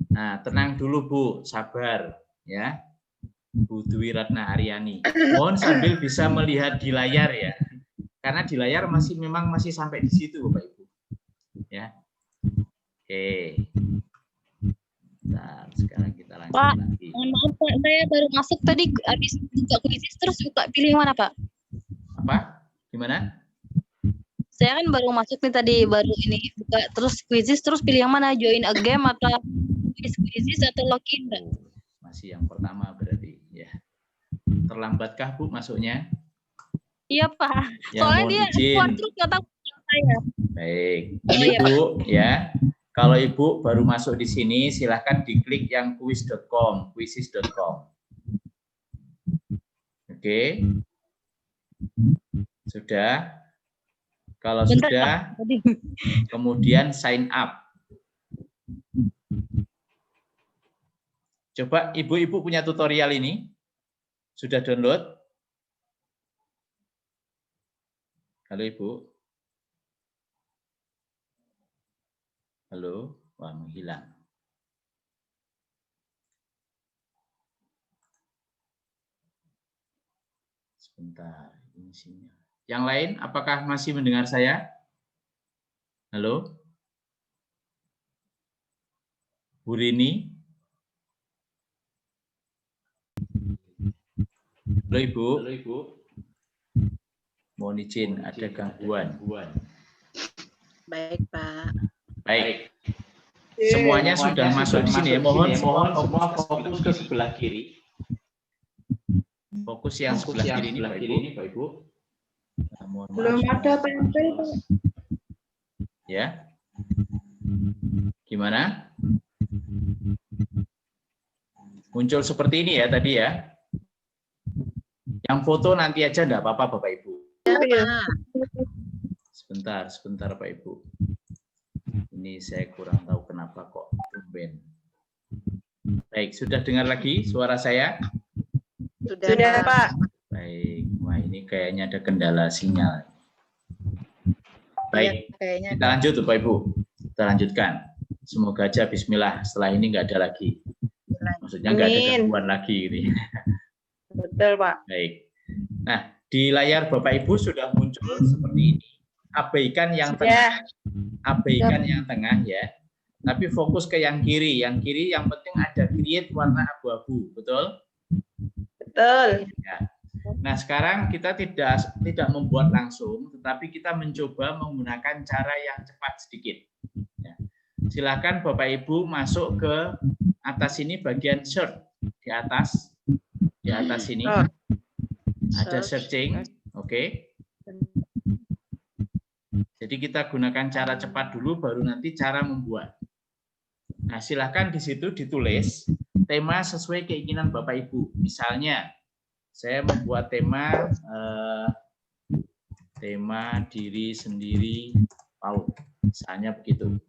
Nah, tenang dulu, Bu. Sabar. Ya. Bu Dwi Ratna Aryani. Mohon sambil bisa melihat di layar ya. Karena di layar memang masih sampai di situ, Bapak Ibu. Ya. Oke. Nah, sekarang kita lanjut Pak, lagi. mohon maaf Pak, saya baru masuk tadi habis buka quizzes terus buka pilih yang mana Pak? Apa? Gimana? Saya kan baru masuk nih tadi, baru ini buka terus quizzes terus pilih yang mana? Join a game atau quizzes atau login Pak? Masih yang pertama berarti ya. Terlambatkah Bu masuknya? Iya Pak, Ya, soalnya mohon dia izin. keluar terus nggak tahu saya. Baik, ini Bu ya. Kalau Ibu baru masuk di sini, silahkan diklik yang quiz.com, quizzes.com. Oke, sudah. Kalau Bentar, sudah, Pak. Tadi. kemudian sign up. Coba Ibu-ibu punya tutorial ini, sudah download? Halo Ibu. Halo, wah menghilang. Sebentar, ini sinyal. Yang lain, apakah masih mendengar saya? Halo? Bu Rini? Halo Ibu? Halo Ibu? Mohon izin, ada gangguan. Baik, Pak. Baik. Semuanya sudah masuk di sini ya. Mohon semua fokus ke sebelah kiri. Fokus yang sebelah kiri ini, Pak Ibu. Nah, mohon maaf. Belum ada tempel, Pak. Ya. Gimana? Muncul seperti ini ya tadi ya. Yang foto nanti aja enggak apa-apa Bapak Ibu. Sebentar Pak Ibu. Ini saya kurang tahu kenapa kok tumben. Baik, sudah dengar lagi suara saya? Sudah, Pak. Baik, wah ini kayaknya ada kendala sinyal. Baik, Kayaknya kita lanjut Bapak Ibu. Kita lanjutkan. Semoga aja bismillah setelah ini nggak ada lagi. Maksudnya nggak ada gangguan lagi gitu ya. Betul, Pak. Baik. Nah, di layar Bapak Ibu sudah muncul seperti ini. Abaikan yang tengah. Abaikan yang tengah ya. Tapi fokus ke yang kiri. Yang kiri yang penting ada create warna abu-abu, betul? Betul. Ya. Nah, sekarang kita tidak membuat langsung, tetapi kita mencoba menggunakan cara yang cepat sedikit. Ya. Silakan Bapak Ibu masuk ke atas ini bagian search di atas ini ada searching, oke. Jadi kita gunakan cara cepat dulu, baru nanti cara membuat. Nah, silakan di situ ditulis tema sesuai keinginan Bapak Ibu. Misalnya, saya membuat tema diri sendiri PAUD, misalnya begitu.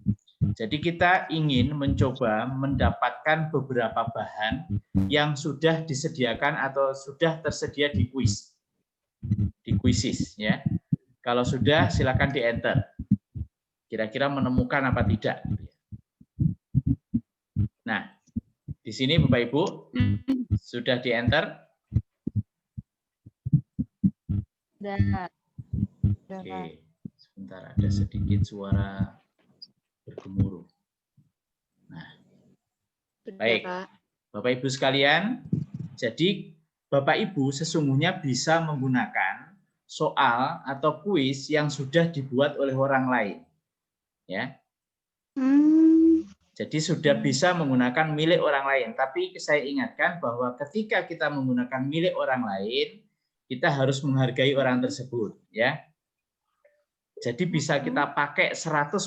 Jadi kita ingin mencoba mendapatkan beberapa bahan yang sudah disediakan atau sudah tersedia di kuis, di Quizizz ya. Kalau sudah silakan di enter. Kira-kira menemukan apa tidak. Nah, di sini Bapak Ibu sudah di enter. Sudah. Oke, sebentar ada sedikit suara bergemuruh. Nah, baik, Bapak Ibu sekalian, jadi Bapak Ibu sesungguhnya bisa menggunakan soal atau kuis yang sudah dibuat oleh orang lain, ya. Jadi sudah bisa menggunakan milik orang lain. Tapi saya ingatkan bahwa ketika kita menggunakan milik orang lain, kita harus menghargai orang tersebut, ya. Jadi bisa kita pakai 100%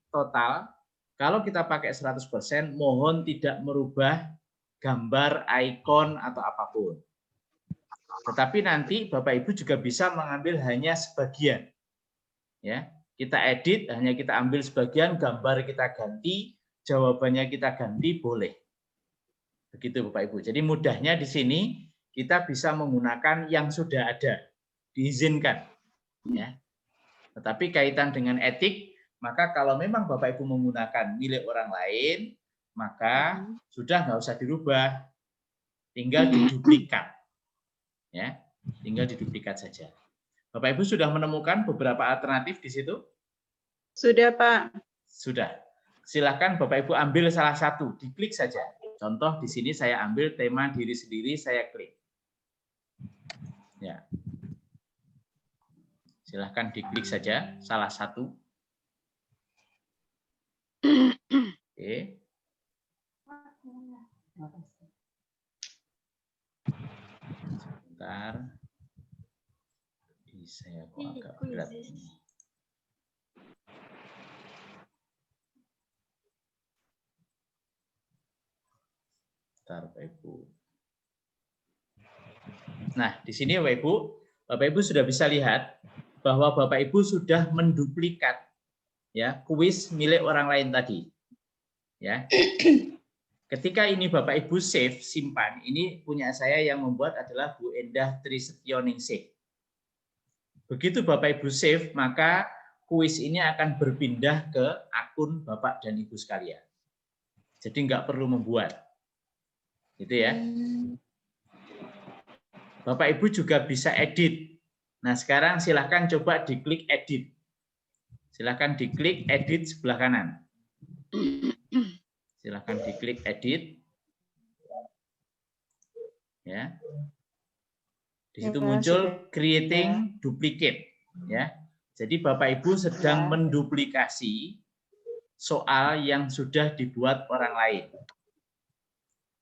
total. Kalau kita pakai 100%, mohon tidak merubah gambar, ikon, atau apapun. Tetapi nanti Bapak Ibu juga bisa mengambil hanya sebagian. Ya, kita edit, hanya kita ambil sebagian, gambar kita ganti, jawabannya kita ganti, boleh. Begitu Bapak Ibu. Jadi mudahnya di sini kita bisa menggunakan yang sudah ada, diizinkan. Ya. Tetapi kaitan dengan etik, maka kalau memang Bapak Ibu menggunakan milik orang lain, maka sudah nggak usah dirubah, tinggal diduplikat. Ya, tinggal diduplikat saja. Bapak Ibu sudah menemukan beberapa alternatif di situ? Sudah, Pak. Sudah. Silakan Bapak Ibu ambil salah satu, diklik saja. Contoh di sini saya ambil tema diri sendiri, saya klik. Ya. Silahkan diklik saja salah satu. Oke. Sebentar. Saya kok agak berat ini. Bentar, Bapak Ibu. Nah, di sini Bapak Ibu sudah bisa lihat bahwa Bapak Ibu sudah menduplikat ya kuis milik orang lain tadi. Ya. Ketika ini Bapak Ibu save, simpan. Ini punya saya yang membuat adalah Bu Endah Trisetyoningsih. Begitu Bapak Ibu save, maka kuis ini akan berpindah ke akun Bapak dan Ibu sekalian. Jadi nggak perlu membuat. Gitu ya. Bapak Ibu juga bisa edit. Nah, sekarang silahkan coba diklik edit. Silahkan diklik edit sebelah kanan. Silahkan diklik edit. Ya. Di situ muncul creating duplicate. Ya. Jadi Bapak Ibu sedang menduplikasi soal yang sudah dibuat orang lain.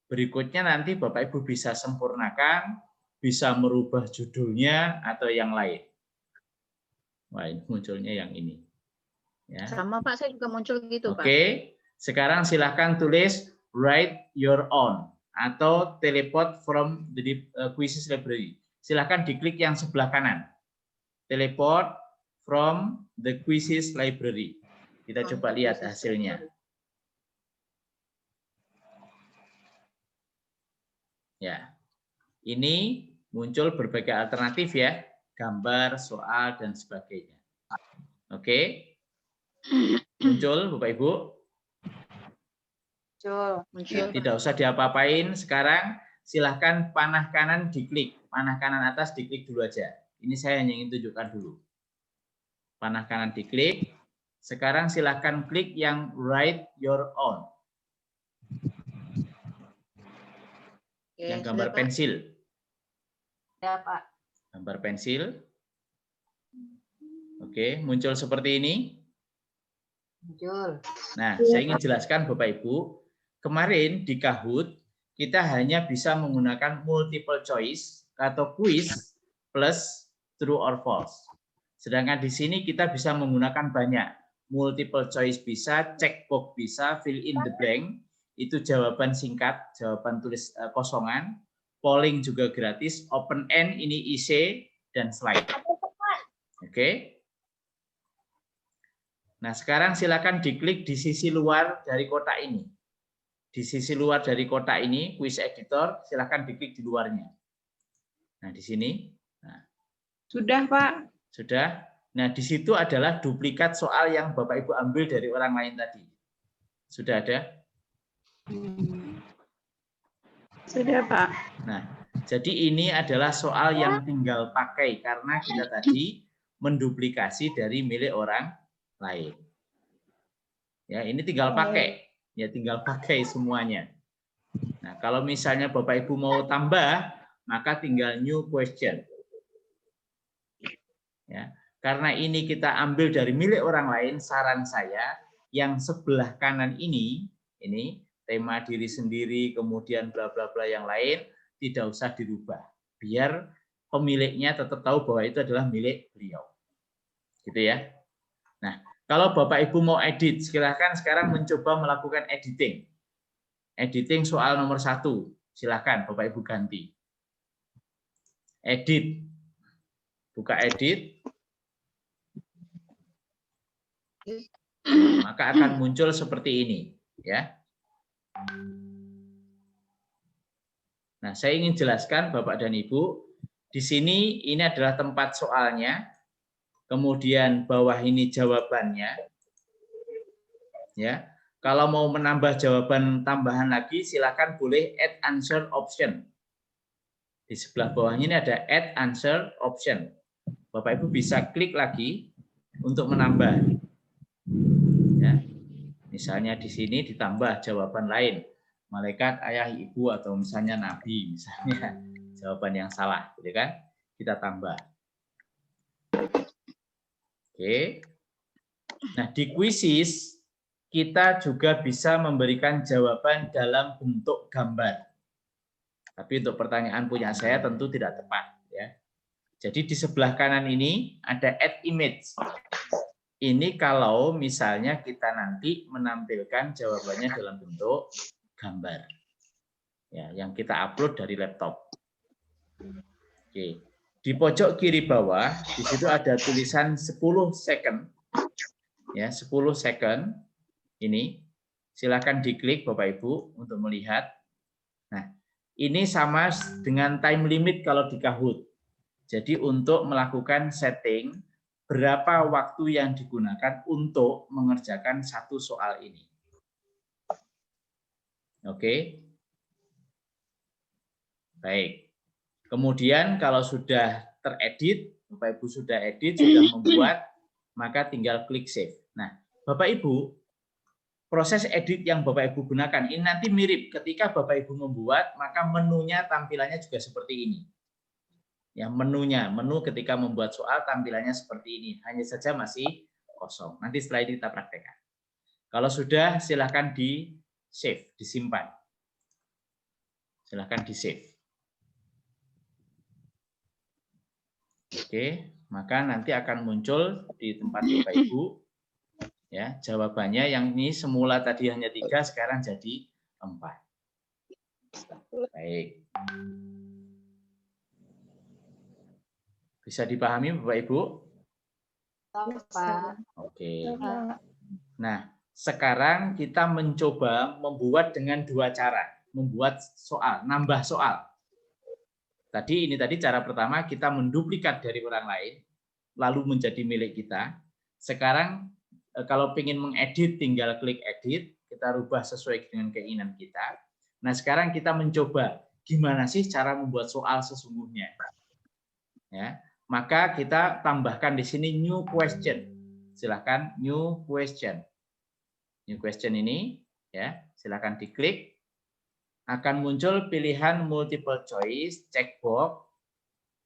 Berikutnya nanti Bapak Ibu bisa sempurnakan bisa merubah judulnya atau yang lain. Wah, ini munculnya yang ini. Ya. Sama Pak, saya juga muncul gitu Pak. Oke, sekarang silahkan tulis write your own atau teleport from the quizzes library. Silahkan diklik yang sebelah kanan. Teleport from the quizzes library. Kita coba lihat hasilnya. Ya, ini muncul berbagai alternatif ya, gambar, soal, dan sebagainya. Oke, muncul Bapak Ibu? Ya, tidak usah diapa-apain. Sekarang silahkan panah kanan diklik, panah kanan atas diklik dulu aja. Ini saya hanya ingin tunjukkan dulu. Panah kanan diklik. Sekarang silahkan klik yang write your own. Oke, Yang gambar sudah, Pak. pensil. Ya, Pak. Gambar pensil. Oke, muncul seperti ini. Muncul. Nah, saya ingin jelaskan Bapak Ibu, kemarin di Kahoot kita hanya bisa menggunakan multiple choice atau quiz plus true or false. Sedangkan di sini kita bisa menggunakan banyak. Multiple choice bisa, checkbox bisa, fill in the blank, itu jawaban singkat, jawaban tulis kosongan, polling juga gratis, open end ini IC dan slide. Oke. Nah, sekarang silakan diklik di sisi luar dari kotak ini. Di sisi luar dari kotak ini, quiz editor, silakan diklik di luarnya. Nah, di sini. Nah. Sudah, Pak. Sudah. Nah, di situ adalah duplikat soal yang Bapak Ibu ambil dari orang lain tadi. Sudah ada? Sudah, Pak. Nah, jadi ini adalah soal yang tinggal pakai karena kita tadi menduplikasi dari milik orang lain. Ya, ini tinggal pakai. Ya, tinggal pakai semuanya. Nah, kalau misalnya Bapak Ibu mau tambah, maka tinggal new question. Ya, karena ini kita ambil dari milik orang lain, saran saya yang sebelah kanan ini tema diri sendiri, kemudian bla bla bla yang lain tidak usah dirubah. Biar pemiliknya tetap tahu bahwa itu adalah milik beliau. Gitu ya. Nah, kalau Bapak Ibu mau edit, silakan sekarang mencoba melakukan editing. Editing soal nomor 1. Silakan Bapak Ibu ganti. Edit. Buka edit. Maka akan muncul seperti ini, ya. Nah, saya ingin jelaskan Bapak dan Ibu, di sini ini adalah tempat soalnya, kemudian bawah ini jawabannya. Ya. Kalau mau menambah jawaban tambahan lagi, silakan boleh add answer option. Di sebelah bawahnya ini ada add answer option. Bapak Ibu bisa klik lagi untuk menambah. Ya. Misalnya di sini ditambah jawaban lain, malaikat, ayah, ibu, atau misalnya nabi, misalnya jawaban yang salah, gitu kan? Kita tambah. Oke. Nah, di quizzes kita juga bisa memberikan jawaban dalam bentuk gambar. Tapi untuk pertanyaan punya saya tentu tidak tepat, ya. Jadi di sebelah kanan ini ada add image. Ini kalau misalnya kita nanti menampilkan jawabannya dalam bentuk gambar. Ya, yang kita upload dari laptop. Oke. Di pojok kiri bawah, di situ ada tulisan 10 second. Ya, 10 second. Ini silakan diklik Bapak Ibu untuk melihat. Nah, ini sama dengan time limit kalau di Kahoot. Jadi untuk melakukan setting berapa waktu yang digunakan untuk mengerjakan satu soal ini. Oke. Baik. Kemudian kalau sudah teredit, Bapak Ibu sudah edit, sudah membuat, maka tinggal klik save. Nah, Bapak Ibu, proses edit yang Bapak Ibu gunakan ini nanti mirip ketika Bapak Ibu membuat, maka menunya tampilannya juga seperti ini. Ya, menu ketika membuat soal tampilannya seperti ini, hanya saja masih kosong. Nanti setelah ini kita praktekkan. Kalau sudah, silakan di save, disimpan. Silakan di save. Oke, maka nanti akan muncul di tempat Bapak Ibu ya jawabannya yang ini semula tadi hanya 3, sekarang jadi 4. Baik. Bisa dipahami Bapak Ibu? Pak. Oke. Nah, sekarang kita mencoba membuat dengan 2 cara. Membuat soal, nambah soal. Tadi cara pertama kita menduplikat dari orang lain, lalu menjadi milik kita. Sekarang kalau ingin mengedit, tinggal klik edit, kita rubah sesuai dengan keinginan kita. Nah, sekarang kita mencoba gimana sih cara membuat soal sesungguhnya. Ya, maka kita tambahkan di sini new question. Silakan new question. New question ini ya, silakan diklik. Akan muncul pilihan multiple choice, checkbox,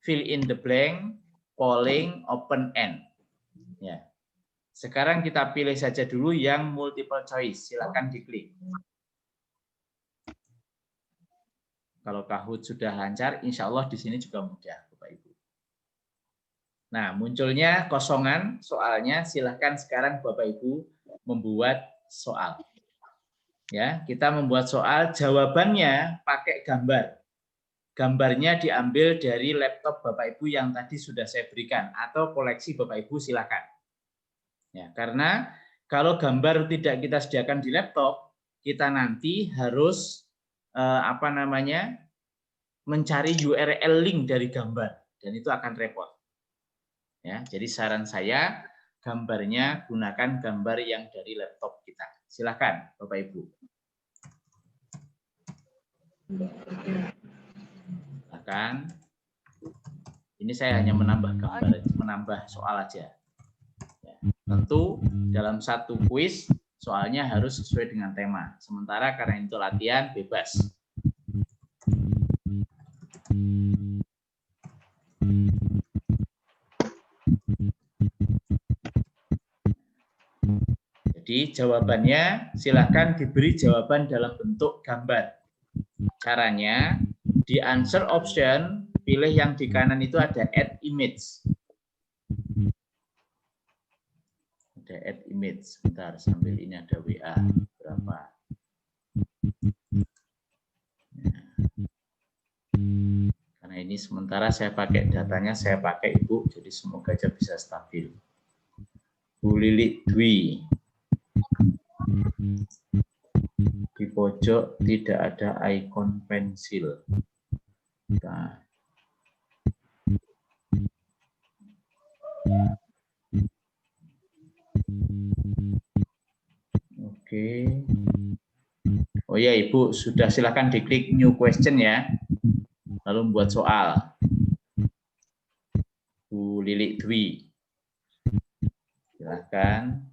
fill in the blank, polling, open end. Ya. Sekarang kita pilih saja dulu yang multiple choice. Silakan diklik. Kalau Kahoot sudah lancar, insya Allah di sini juga mudah, Bapak Ibu. Nah, munculnya kosongan soalnya. Silakan sekarang Bapak Ibu membuat soal. Ya, kita membuat soal, jawabannya pakai gambar. Gambarnya diambil dari laptop Bapak Ibu yang tadi sudah saya berikan atau koleksi Bapak Ibu silakan. Ya, karena kalau gambar tidak kita sediakan di laptop, kita nanti harus mencari URL link dari gambar dan itu akan repot. Ya, jadi saran saya gambarnya gunakan gambar yang dari laptop kita. Silakan Bapak Ibu. Silakan. Ini saya hanya menambah gambar, menambah soal aja. Ya, tentu dalam satu kuis soalnya harus sesuai dengan tema. Sementara karena itu latihan bebas. Jadi jawabannya silakan diberi jawaban dalam bentuk gambar. Caranya di answer option pilih yang di kanan itu ada add image. Ada add image. Sebentar sambil ini ada WA berapa. Karena ini sementara saya pakai datanya saya pakai Ibu, jadi semoga aja bisa stabil. Bu Lili Dwi. Di pojok tidak ada ikon pensil. Nah. Oke. Oh ya Ibu, sudah silakan diklik new question ya. Lalu membuat soal. Bu Lili Dwi. Silakan.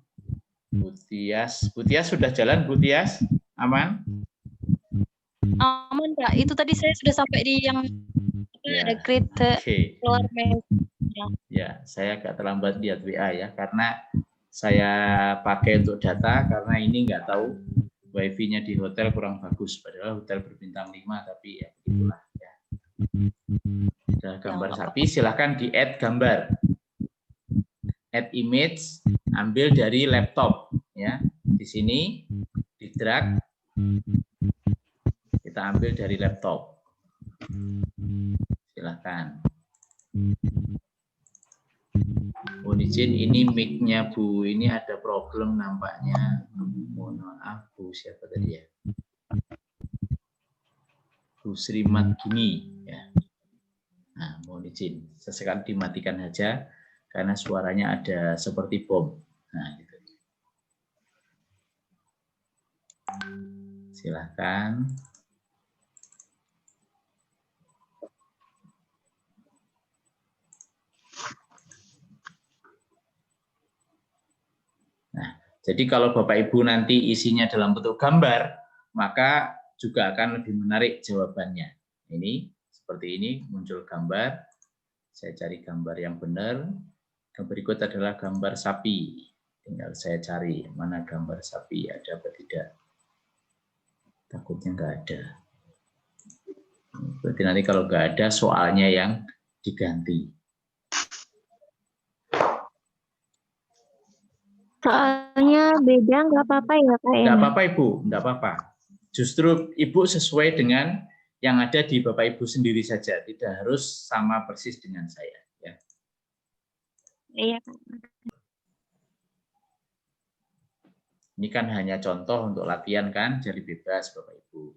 Bu Tias sudah jalan, Bu Tias? Aman? Aman, Pak. Itu tadi saya sudah sampai di yang Ya. ada kriteria. Okay. Ya, saya agak terlambat lihat WA ya, karena saya pakai untuk data, karena ini nggak tahu wifi-nya di hotel kurang bagus, padahal hotel berbintang 5, tapi ya begitulah ya. Sudah gambar sapi, silahkan di-add gambar. Add image, ambil dari laptop ya. Di sini di drag, kita ambil dari laptop. Silahkan. Mohon izin, ini mic-nya Bu, ini ada problem nampaknya. Mohon maaf Bu, siapa tadi ya? Bu Srimat Gini ya. Nah, mohon izin, sesekali dimatikan saja karena suaranya ada seperti bom. Nah, gitu. Silahkan. Nah, jadi kalau Bapak Ibu nanti isinya dalam bentuk gambar, maka juga akan lebih menarik jawabannya. Ini seperti ini muncul gambar. Saya cari gambar yang benar. Yang berikut adalah gambar sapi. Tinggal saya cari mana gambar sapi, ada apa tidak. Takutnya nggak ada. Berarti nanti kalau nggak ada soalnya yang diganti. Soalnya beda nggak apa-apa ya Kak ya? Enggak apa-apa Ibu, enggak apa-apa. Justru Ibu sesuai dengan yang ada di Bapak Ibu sendiri saja, tidak harus sama persis dengan saya. Ya. Iya. Ini kan hanya contoh untuk latihan kan, jadi bebas Bapak Ibu.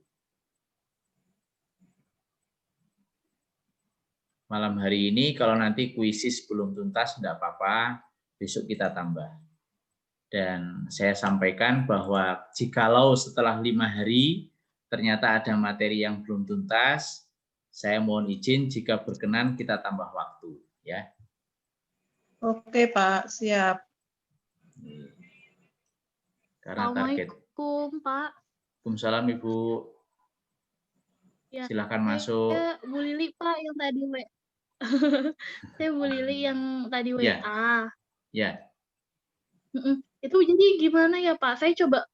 Malam hari ini kalau nanti kuisis belum tuntas, enggak apa-apa, besok kita tambah. Dan saya sampaikan bahwa jikalau setelah 5 hari ternyata ada materi yang belum tuntas, saya mohon izin jika berkenan kita tambah waktu. Ya. Oke Pak, siap. Karena target. Assalamualaikum, Pak. Waalaikumsalam Ibu. Ya, Silakan masuk. saya Bu Lili, Pak, yang tadi saya Bu Lili yang tadi WA. Ya. Itu jadi gimana ya, Pak? Saya coba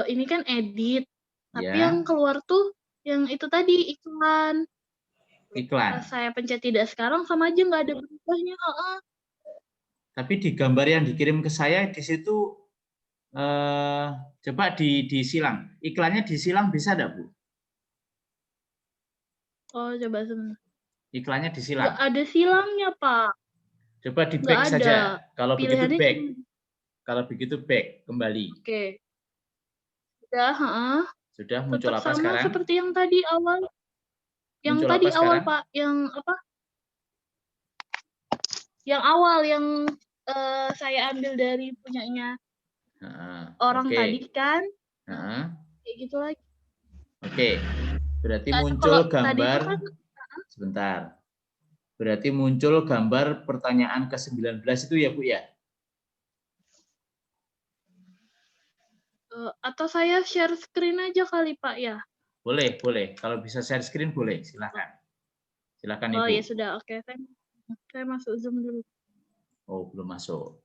ini kan edit, tapi yang keluar tuh yang itu tadi iklan. Iklan. Saya pencet tidak sekarang sama aja nggak ada berubahnya. Tapi di gambar yang dikirim ke saya di situ coba disilang. Iklannya disilang bisa enggak, Bu? Oh, coba sebentar. Iklannya disilang. Nggak ada silangnya, Pak. Coba di back Nggak saja. ada. Kalau begitu Pilihannya back. Kalau begitu back kembali. Oke. Sudah, Sudah muncul tetap apa sama sekarang? seperti yang tadi awal. Yang Muncul tadi apa awal, sekarang? Pak. Yang apa? Yang awal yang saya ambil dari punyanya orang tadi kan. Kayak gitu lagi. Oke. Berarti Tadi muncul kalau tadi gambar. itu kan, Sebentar. Berarti muncul gambar pertanyaan ke-19 itu ya, Bu ya? atau saya share screen aja kali, Pak, ya? Boleh, boleh. Kalau bisa share screen boleh, silakan. Silakan Ibu. Oh ya sudah, oke. Saya masuk Zoom dulu. Oh, belum masuk.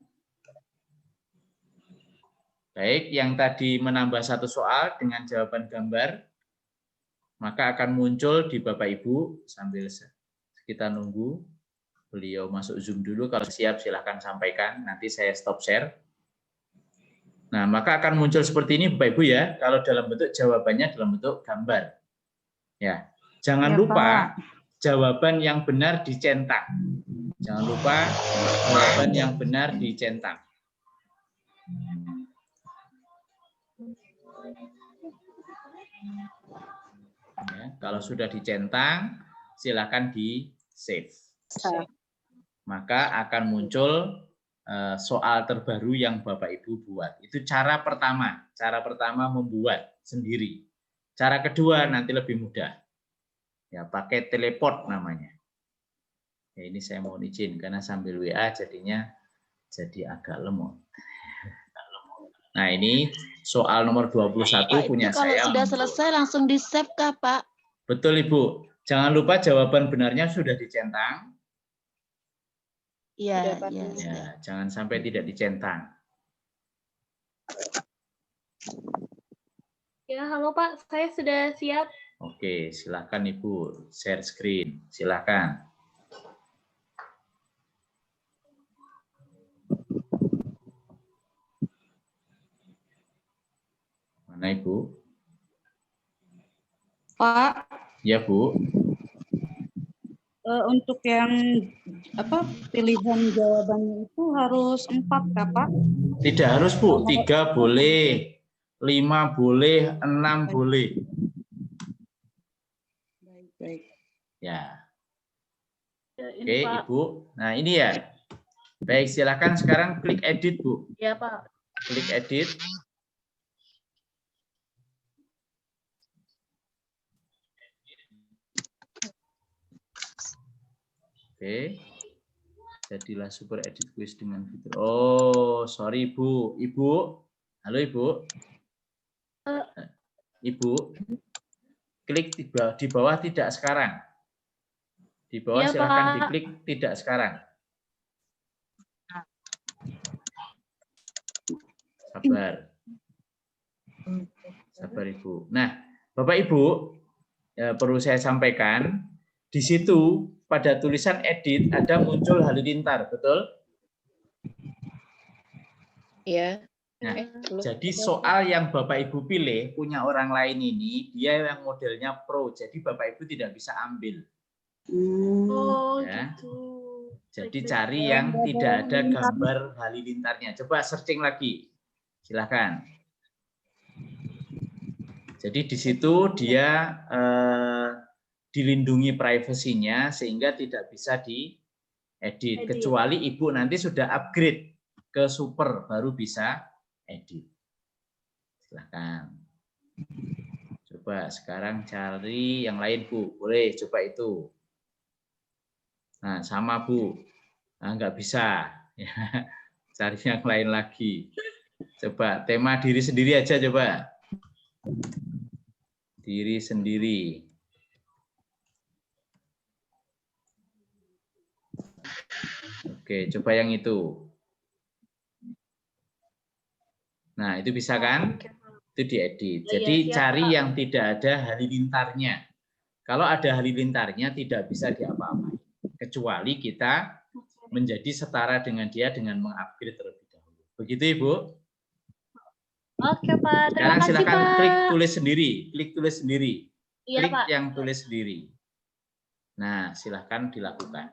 Baik, yang tadi menambah satu soal dengan jawaban gambar, maka akan muncul di Bapak Ibu sambil kita nunggu beliau masuk Zoom dulu. Kalau siap silahkan sampaikan, nanti saya stop share. Nah, maka akan muncul seperti ini Bapak Ibu ya, kalau dalam bentuk jawabannya dalam bentuk gambar. Ya, jangan lupa jawaban yang benar dicentang. Jangan lupa jawaban yang benar dicentang. Ya, kalau sudah dicentang, silakan di save. Maka akan muncul soal terbaru yang Bapak Ibu buat. Itu cara pertama membuat sendiri. Cara kedua nanti lebih mudah. Ya, pakai teleport namanya. Ya, ini saya mohon izin karena sambil WA jadinya jadi agak lemot. Nah, ini soal nomor 21 punya Kalau saya. sudah selesai langsung di-save kah, Pak? Betul, Ibu. Jangan lupa jawaban benarnya sudah dicentang. Iya, Ya, jangan sampai tidak dicentang. Ya, halo Pak, saya sudah siap. Oke, silakan Ibu share screen. Silakan. Mana Ibu? Pak, Ya, Bu. untuk yang pilihan jawabannya itu harus 4 kah, Pak? Tidak harus, Bu. 3 boleh, 5 boleh, 6 boleh. Baik. Ya. Ini, Oke, Pak. Ibu. Nah, ini ya. Baik, silakan sekarang klik edit, Bu. Ya, Pak. Klik edit. Oke. Jadilah super edit quiz dengan fitur. Oh, sorry Bu. Ibu. Halo Ibu. Ibu. Klik di bawah tidak sekarang. Di bawah Ya, silakan Pak. diklik tidak sekarang. Sabar. Sabar Ibu. Nah, Bapak Ibu, perlu saya sampaikan, di situ pada tulisan edit ada muncul halilintar, betul? Iya. Nah, jadi soal yang Bapak Ibu pilih punya orang lain ini, dia yang modelnya pro, jadi Bapak Ibu tidak bisa ambil. Oh, Ya. gitu. Jadi Baik-baik. cari yang tidak ada gambar halilintarnya. Coba searching lagi, silakan. Jadi di situ dia dilindungi privasinya sehingga tidak bisa diedit. Kecuali Ibu nanti sudah upgrade ke super, baru bisa edit. Silahkan. Coba sekarang cari yang lain, Bu. Boleh coba itu. Nah, sama, Bu. Nah, nggak bisa. Cari yang lain lagi. Coba tema diri sendiri aja, coba. Diri sendiri. Oke, coba yang itu. Nah, itu bisa kan? Itu diedit. Jadi cari yang tidak ada halilintarnya. Kalau ada halilintarnya tidak bisa diapa-apain. Kecuali kita menjadi setara dengan dia dengan mengupgrade terlebih dahulu. Begitu, Ibu? Oke, Pak. Sekarang Terima kasih, silakan Pak. klik tulis sendiri. Klik tulis sendiri. Iya, Klik Pak. yang tulis sendiri. Nah, silahkan dilakukan.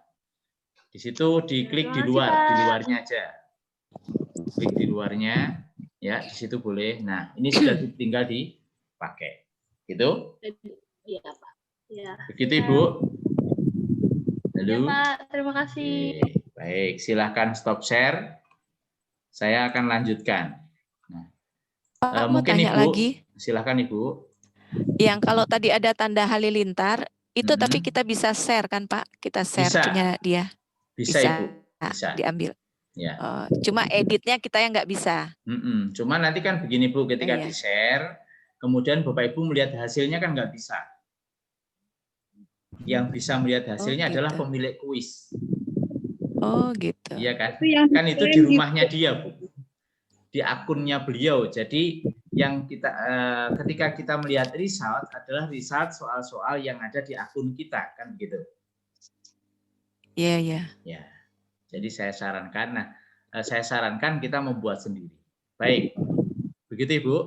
Di situ diklik di luar, di luarnya aja. Klik di luarnya. Ya, di situ boleh. Nah, ini sudah tinggal dipakai. Gitu? Iya, Pak. Iya. Begitu, Ibu? Halo? Iya, Pak. Terima kasih. Oke, baik, silahkan stop share. Saya akan lanjutkan. Nah, Pak, mau mungkin tanya Ibu, lagi. silahkan Ibu. Yang kalau tadi ada tanda halilintar, itu tapi kita bisa share kan, Pak? Kita share Bisa. punya dia. Bisa, Ibu. Bisa. Diambil. Ya. Cuma editnya kita yang nggak bisa. Cuma nanti kan begini, Bu, ketika Iya. di-share, kemudian Bapak Ibu melihat hasilnya kan nggak bisa. Yang bisa melihat hasilnya adalah pemilik kuis. Oh, gitu. Iya kan? Itu yang Kan itu di diklaim rumahnya dia, Bu. Di akunnya beliau. Jadi yang kita ketika kita melihat result adalah result soal-soal yang ada di akun kita, kan begitu. Iya, iya. Ya. Jadi saya sarankan kita membuat sendiri. Baik. Begitu, Ibu?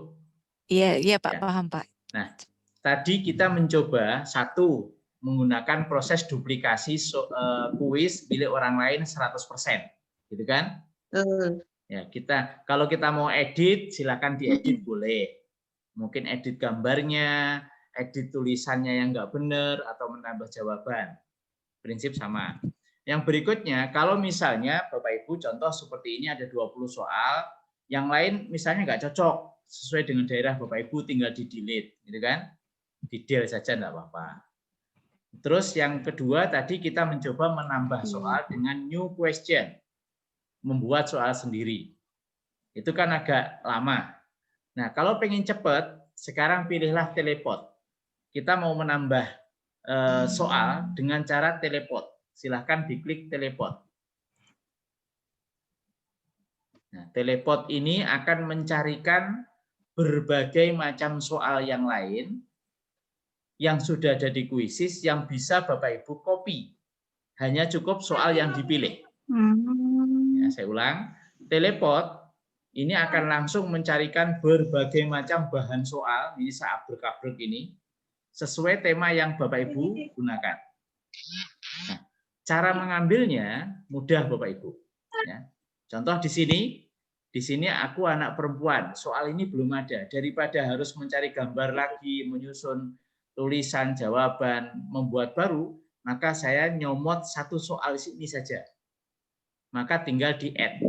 Iya, iya, Pak, Ya. paham, Pak. Nah, tadi kita mencoba satu menggunakan proses duplikasi kuis milik orang lain 100%. Gitu kan? Ya, kalau kita mau edit, silakan diedit boleh. Mungkin edit gambarnya, edit tulisannya yang nggak benar, atau menambah jawaban. Prinsip sama. Yang berikutnya, kalau misalnya Bapak Ibu contoh seperti ini ada 20 soal, yang lain misalnya nggak cocok sesuai dengan daerah Bapak Ibu, tinggal di-delete, gitu kan? Di-delete saja nggak apa-apa. Terus yang kedua tadi kita mencoba menambah soal dengan new question. Membuat soal sendiri. Itu kan agak lama. Nah, kalau pengen cepat, sekarang pilihlah teleport. Kita mau menambah soal dengan cara teleport. Silahkan diklik teleport. Nah, teleport ini akan mencarikan berbagai macam soal yang lain yang sudah ada di kuisis yang bisa Bapak Ibu copy. Hanya cukup soal yang dipilih. Ya, saya ulang, teleport ini akan langsung mencarikan berbagai macam bahan soal, ini seabrek-abrek ini, sesuai tema yang Bapak Ibu gunakan. Nah, cara mengambilnya mudah Bapak Ibu. Ya. Contoh di sini aku anak perempuan, soal ini belum ada. Daripada harus mencari gambar lagi, menyusun tulisan, jawaban, membuat baru, maka saya nyomot satu soal ini saja. Maka tinggal di-add.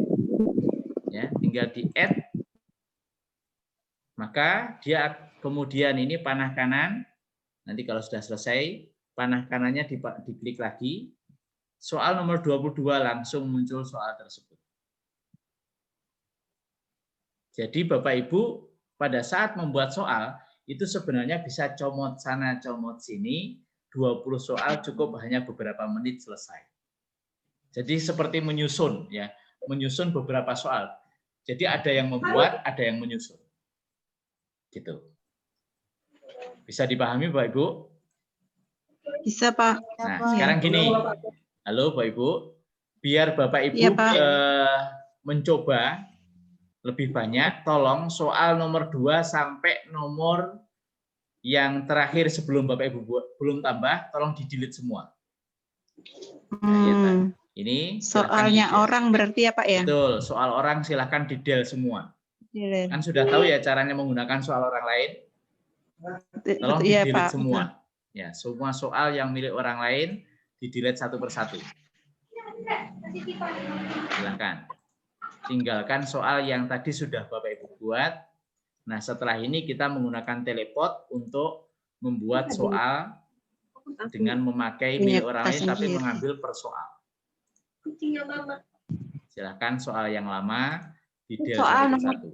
Ya, tinggal di-add. Maka dia kemudian ini panah kanan. Nanti kalau sudah selesai, panah kanannya diklik lagi. Soal nomor 22 langsung muncul soal tersebut. Jadi Bapak Ibu pada saat membuat soal itu sebenarnya bisa comot sana, comot sini, 20 soal cukup hanya beberapa menit selesai. Jadi seperti menyusun ya, menyusun beberapa soal. Jadi ada yang membuat, ada yang menyusun. Gitu. Bisa dipahami Bapak Ibu? Bisa, Pak. Nah, sekarang gini. Halo Bapak Ibu, biar Bapak Ibu mencoba lebih banyak, tolong soal nomor 2 sampai nomor yang terakhir sebelum Bapak Ibu belum tambah, tolong di-delete semua. Nah, ya, ini Soalnya orang berarti ya Pak ya? Betul, soal orang silahkan di-delete semua. Kan sudah tahu ya caranya menggunakan soal orang lain? Tolong di-delete semua. Ya, semua soal yang milik orang lain di-delete satu persatu. Silakan. Tinggalkan soal yang tadi sudah Bapak Ibu buat. Nah, setelah ini kita menggunakan teleport untuk membuat soal dengan memakai milik orang lain tapi mengambil per soal. Silakan soal yang lama di-delete satu persatu.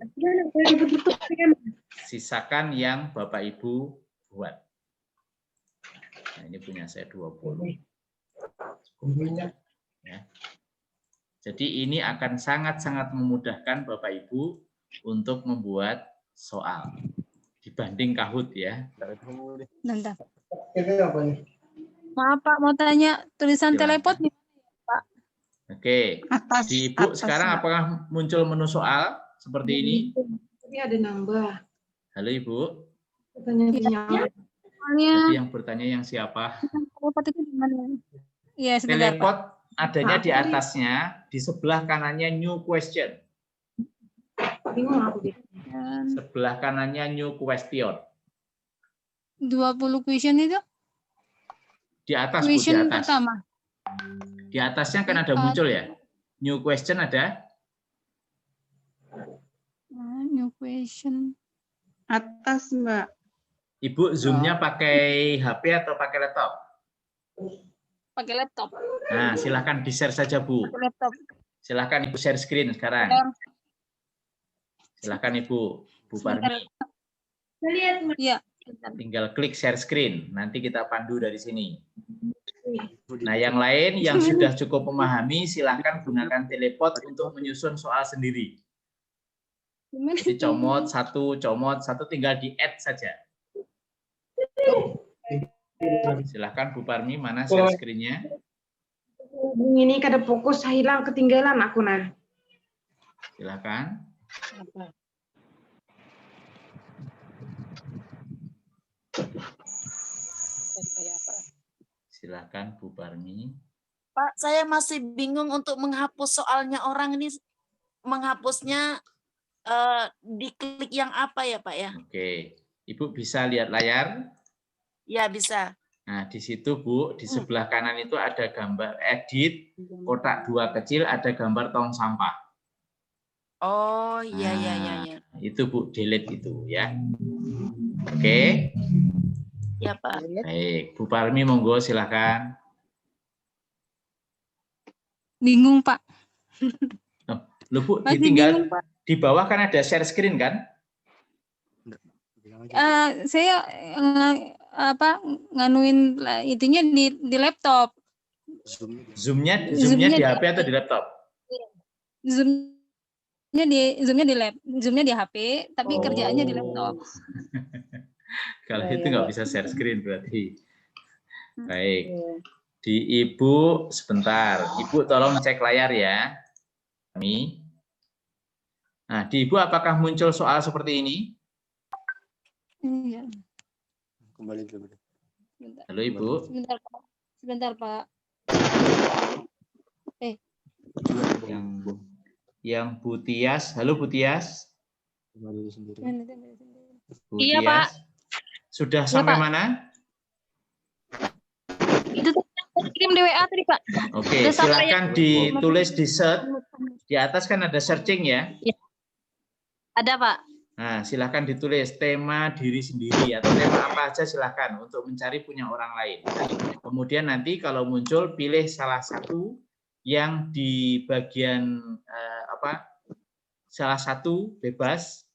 Sisakan yang Bapak Ibu buat. Nah, ini punya saya 20. Ya. Jadi ini akan sangat-sangat memudahkan Bapak Ibu untuk membuat soal dibanding Kahoot ya. Bentar. Maaf Pak, mau tanya tulisan teleport di mana Pak? Oke. Di Ibu sekarang apakah muncul menu soal seperti ini? Ini ada nambah. Halo Ibu. Pertanyaan. Jadi yang bertanya yang siapa? Teleport itu di mana? Iya, sebentar, Teleport Pak. adanya di atasnya, di sebelah kanannya new question. Sebelah kanannya new question. 20 question itu? Di atas, Bu, di Question atas. pertama. Di atasnya kan ada muncul ya. New question ada. New question. Atas, Mbak. Ibu zoom-nya pakai HP atau pakai laptop? Pakai laptop. Nah, silakan di-share saja, Bu. Pakai laptop. Silakan Ibu share screen sekarang. Silakan Ibu, Bu Parmi. Iya. Tinggal klik share screen, nanti kita pandu dari sini. Nah, yang lain yang sudah cukup memahami, silakan gunakan teleport untuk menyusun soal sendiri. Jadi comot satu, tinggal di-add saja. Silakan Bu Parmi, mana share screen-nya? Ini kada fokus, hilang ketinggalan aku nah. Silakan. Silakan Bu Parmi. Pak, saya masih bingung untuk menghapus soalnya orang ini, menghapusnya diklik yang apa ya Pak ya? Oke, Ibu bisa lihat layar? Ya bisa. Nah, di situ Bu, di sebelah kanan itu ada gambar edit, kotak 2 kecil, ada gambar tong sampah. Oh, iya, iya, iya. Ya. Itu Bu, delete itu ya. Oke. Ya Pak. Baik, Bu Parmi monggo silakan. Bingung Pak. Loh Bu, Masih ditinggal bingung, Pak. di bawah kan ada share screen kan? Saya nganuin itunya di laptop. Zoom-nya di HP atau di laptop? Zoomnya di HP, tapi kerjaannya di laptop. Kalau itu nggak bisa share screen berarti. Baik. Di Ibu sebentar. Ibu tolong cek layar ya. Kami. Nah, di Ibu apakah muncul soal seperti ini? Iya. Kembali ke Halo Ibu. Sebentar Pak. Yang Bu Tias. Halo Bu Tias. Bu Iya Tias. Pak. Sudah Iya, sampai Pak. mana? Itu kirim di WA tadi Pak. Oke, Udah sampai silakan ya? ditulis di search. Di atas kan ada searching ya. Ada Pak. Nah, silakan ditulis tema diri sendiri atau tema apa aja silakan untuk mencari punya orang lain. Kemudian nanti kalau muncul pilih salah satu yang di bagian salah satu bebas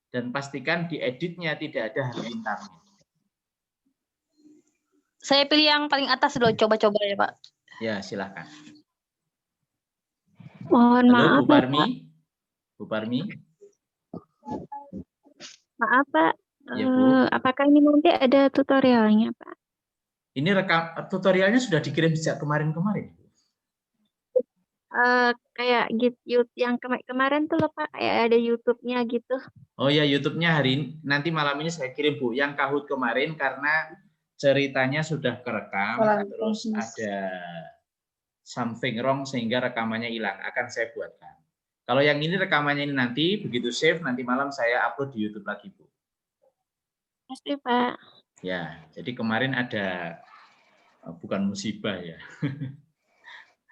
dan pastikan di editnya tidak ada halilintarnya. Saya pilih yang paling atas dulu, coba-coba ya Pak. Ya, silakan. Mohon Halo maaf, Bu Parmi. Bu Parmi. Maaf Pak, Ya, Bu. apakah ini nanti ada tutorialnya Pak? Ini tutorialnya sudah dikirim sejak kemarin-kemarin. kayak gitu yang kemarin tuh loh Pak, kayak ada YouTube-nya gitu. Oh ya, YouTube-nya hari ini, nanti malam ini saya kirim Bu. Yang Kahoot kemarin karena ceritanya sudah kerekam, terus ada something wrong sehingga rekamannya hilang. Akan saya buatkan. Kalau yang ini rekamannya ini nanti begitu save, nanti malam saya upload di YouTube lagi Bu. Pasti Pak. Ya, jadi kemarin ada bukan musibah ya.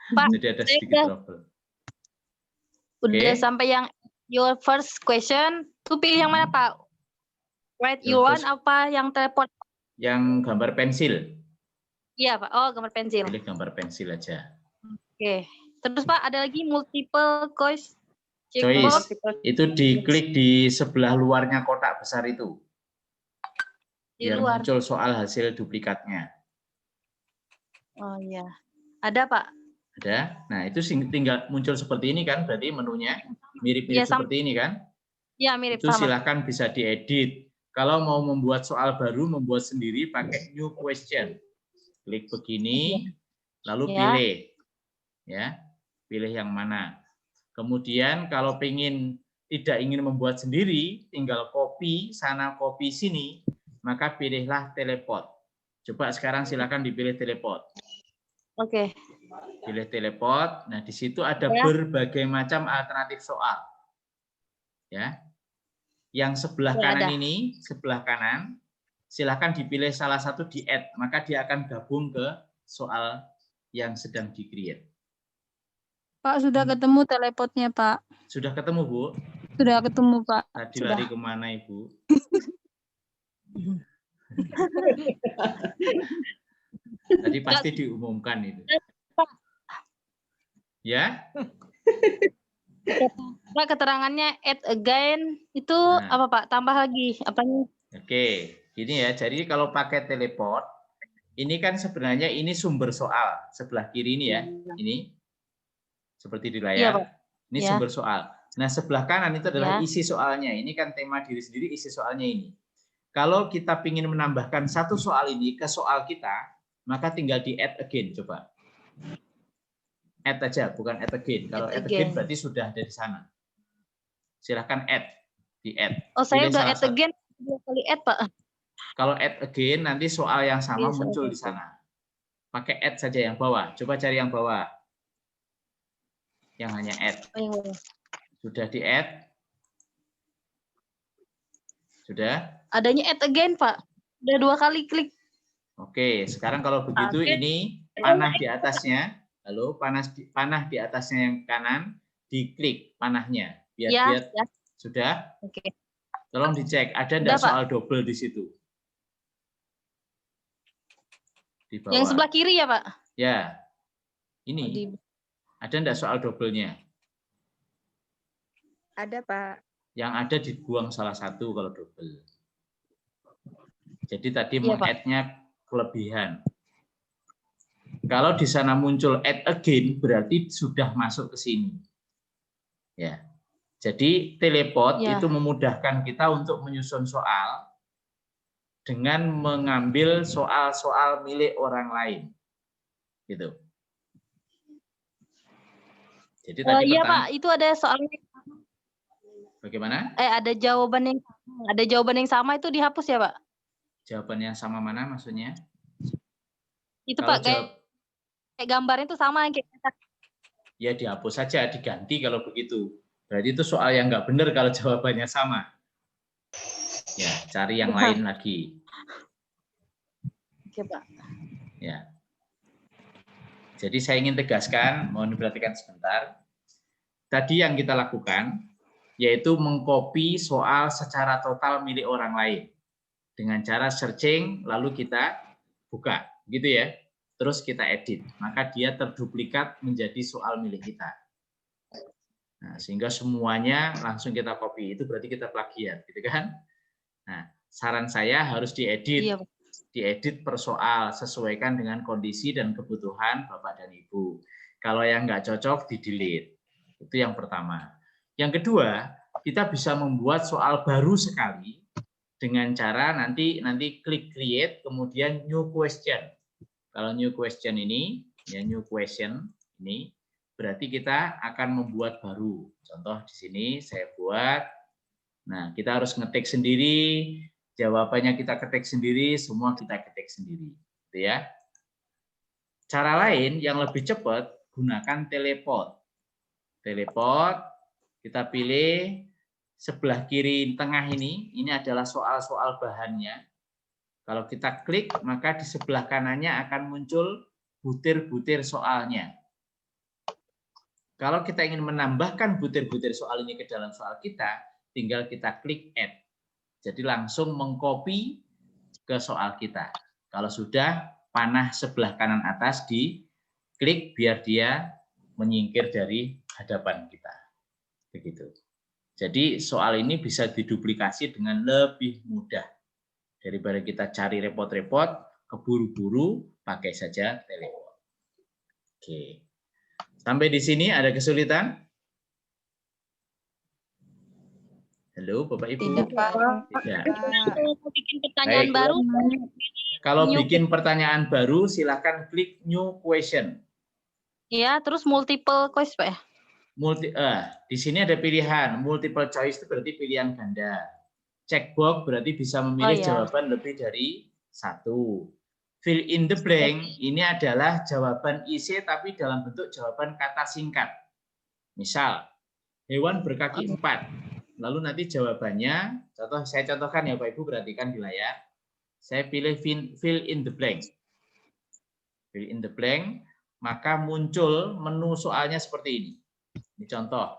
Pak, Jadi ada saya sedikit trouble. udah Oke. sampai yang your first question. Tuh pilih yang mana Pak? Write Your you want first- apa yang telepon? Yang gambar pensil. Iya Pak. Oh, gambar pensil. Pilih gambar pensil aja. Oke. Terus Pak ada lagi multiple choice. Choice. Itu diklik di sebelah luarnya kotak besar itu. Di Biar luar. muncul soal hasil duplikatnya. Oh iya. Ada Pak. Ada. Nah, itu tinggal muncul seperti ini kan, berarti menunya mirip-mirip Iya, sama. seperti ini kan? Iya mirip Itu sama. silakan bisa diedit. Kalau mau membuat soal baru, membuat sendiri pakai new question. Klik begini, lalu Ya. pilih. Ya, pilih yang mana. Kemudian kalau tidak ingin membuat sendiri, tinggal copy sana, copy sini, maka pilihlah teleport. Coba sekarang silakan dipilih teleport. Oke. Pilih teleport. Nah, di situ ada Ya. berbagai macam alternatif soal. Ya. Yang sebelah Ya, kanan ada. ini, sebelah kanan, silakan dipilih salah satu di add, maka dia akan gabung ke soal yang sedang di-create. Pak, sudah ketemu telepotnya, Pak. Sudah ketemu, Bu? Sudah ketemu, Pak. Tadi Sudah. lari kemana, Ibu? Tadi pasti diumumkan itu. Ya? Pak, keterangannya add again itu Nah. apa Pak? Tambah lagi apanya? Oke, gini ya. Jadi kalau pakai teleport, ini kan sebenarnya ini sumber soal sebelah kiri ini ya. Ini seperti di Iya, layar. Pak. Ini Ya. sumber soal. Nah, sebelah kanan itu adalah Ya. isi soalnya. Ini kan tema diri sendiri, isi soalnya ini. Kalau kita ingin menambahkan satu soal ini ke soal kita, maka tinggal di add again, coba. Add aja, bukan add again. Kalau Add add again again. berarti sudah ada di sana. Silahkan add, di add. Oh, saya Pilih udah salah add satu. again 2 kali add, Pak. Kalau add again, nanti soal yang sama Iya, soal muncul di itu. sana. Pakai add saja yang bawah. Coba cari yang bawah. Yang hanya add. Oh, yang bawah. Sudah di add? Sudah? Adanya add again, Pak. Udah 2 kali klik. Oke, sekarang kalau begitu Oke. ini panah di atasnya. Lalu panah di atasnya yang kanan, diklik panahnya. Biar Ya, dia ya. sudah. Oke. Tolong dicek, ada Sudah, enggak Pak. soal double di situ? Di bawah. Yang sebelah kiri ya, Pak? Ya. Oh, Ini. di- Ada enggak soal double-nya? Ada, Pak. Yang ada dibuang salah satu kalau double. Jadi tadi Iya, Pak. meng-add-nya kelebihan. Kalau di sana muncul add again, berarti sudah masuk ke sini. Ya. Jadi teleport Ya. itu memudahkan kita untuk menyusun soal dengan mengambil soal-soal milik orang lain. Gitu. Jadi tadi Iya, pertanyaan- Pak. Itu ada soalnya. Bagaimana? Ada jawaban yang sama itu dihapus ya, Pak? Jawaban yang sama mana maksudnya? Itu Kalau Pak kayak gambarnya itu sama yang kayak Ya dihapus saja, diganti kalau begitu. Berarti itu soal yang nggak benar kalau jawabannya sama. Ya, cari yang lain lagi. Oke, Pak. Ya. Jadi saya ingin tegaskan, mohon diperhatikan sebentar. Tadi yang kita lakukan, yaitu mengcopy soal secara total milik orang lain. Dengan cara searching, lalu kita buka. Gitu ya. Terus kita edit. Maka dia terduplikat menjadi soal milik kita. Nah, sehingga semuanya langsung kita copy. Itu berarti kita plagiat. Gitu kan? Nah, saran saya harus diedit. Iya, Pak. Diedit per soal, sesuaikan dengan kondisi dan kebutuhan Bapak dan Ibu. Kalau yang nggak cocok, di-delete. Itu yang pertama. Yang kedua, kita bisa membuat soal baru sekali dengan cara nanti klik create, kemudian new question. Kalau new question ini, ya new question ini, berarti kita akan membuat baru. Contoh di sini saya buat. Nah, kita harus ngetik sendiri, jawabannya kita ketik sendiri, semua kita ketik sendiri. Gitu ya. Cara lain yang lebih cepat, gunakan teleport. Teleport, kita pilih sebelah kiri tengah ini adalah soal-soal bahannya. Kalau kita klik, maka di sebelah kanannya akan muncul butir-butir soalnya. Kalau kita ingin menambahkan butir-butir soal ini ke dalam soal kita, tinggal kita klik add. Jadi langsung mengcopy ke soal kita. Kalau sudah, panah sebelah kanan atas diklik biar dia menyingkir dari hadapan kita. Begitu. Jadi soal ini bisa diduplikasi dengan lebih mudah. Daripada kita cari repot-repot, keburu-buru, pakai saja teleport. Oke. Sampai di sini ada kesulitan? Halo, Bapak Ibu. Tidak, Pak. Tidak. Bikin pertanyaan Baik. baru. Kalau bikin pertanyaan baru, silakan klik new question. Ya, terus multiple choice, Pak ya? Di sini ada pilihan. Multiple choice itu berarti pilihan ganda. Checkbox berarti bisa memilih jawaban lebih dari satu. Fill in the blank ini adalah jawaban isi tapi dalam bentuk jawaban kata singkat. Misal, hewan berkaki 4. Lalu nanti jawabannya, saya contohkan ya Pak Ibu, perhatikan di layar. Saya pilih fill in the blank. Fill in the blank, maka muncul menu soalnya seperti ini. Ini contoh,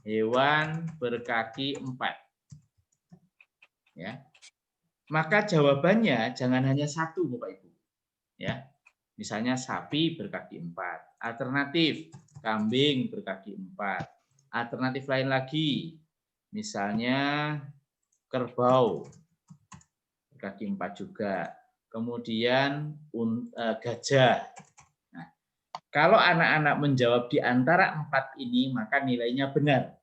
hewan berkaki 4. Ya. Maka jawabannya jangan hanya satu Bapak Ibu. Ya. Misalnya sapi berkaki 4. Alternatif, kambing berkaki 4. Alternatif lain lagi, misalnya kerbau berkaki 4 juga. Kemudian gajah. Nah, kalau anak-anak menjawab di antara 4 ini, maka nilainya benar.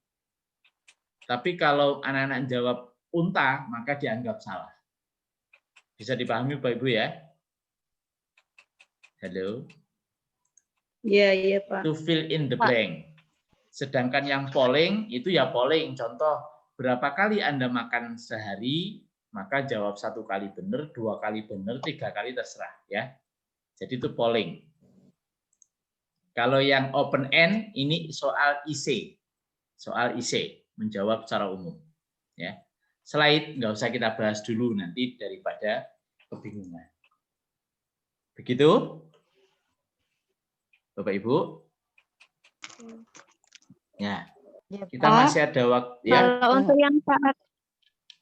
Tapi kalau anak-anak jawab unta, maka dianggap salah. Bisa dipahami Bapak Ibu ya? Halo? Iya, Pak. To fill in the blank. Sedangkan yang polling itu ya polling. Contoh, berapa kali Anda makan sehari, maka jawab 1 kali benar, 2 kali benar, 3 kali terserah. Ya. Jadi itu polling. Kalau yang open end, ini soal IC. Soal IC, menjawab secara umum. Ya. Slide nggak usah kita bahas dulu nanti daripada kebingungan. Begitu? Bapak Ibu? Ya. Kita masih ada waktu ya.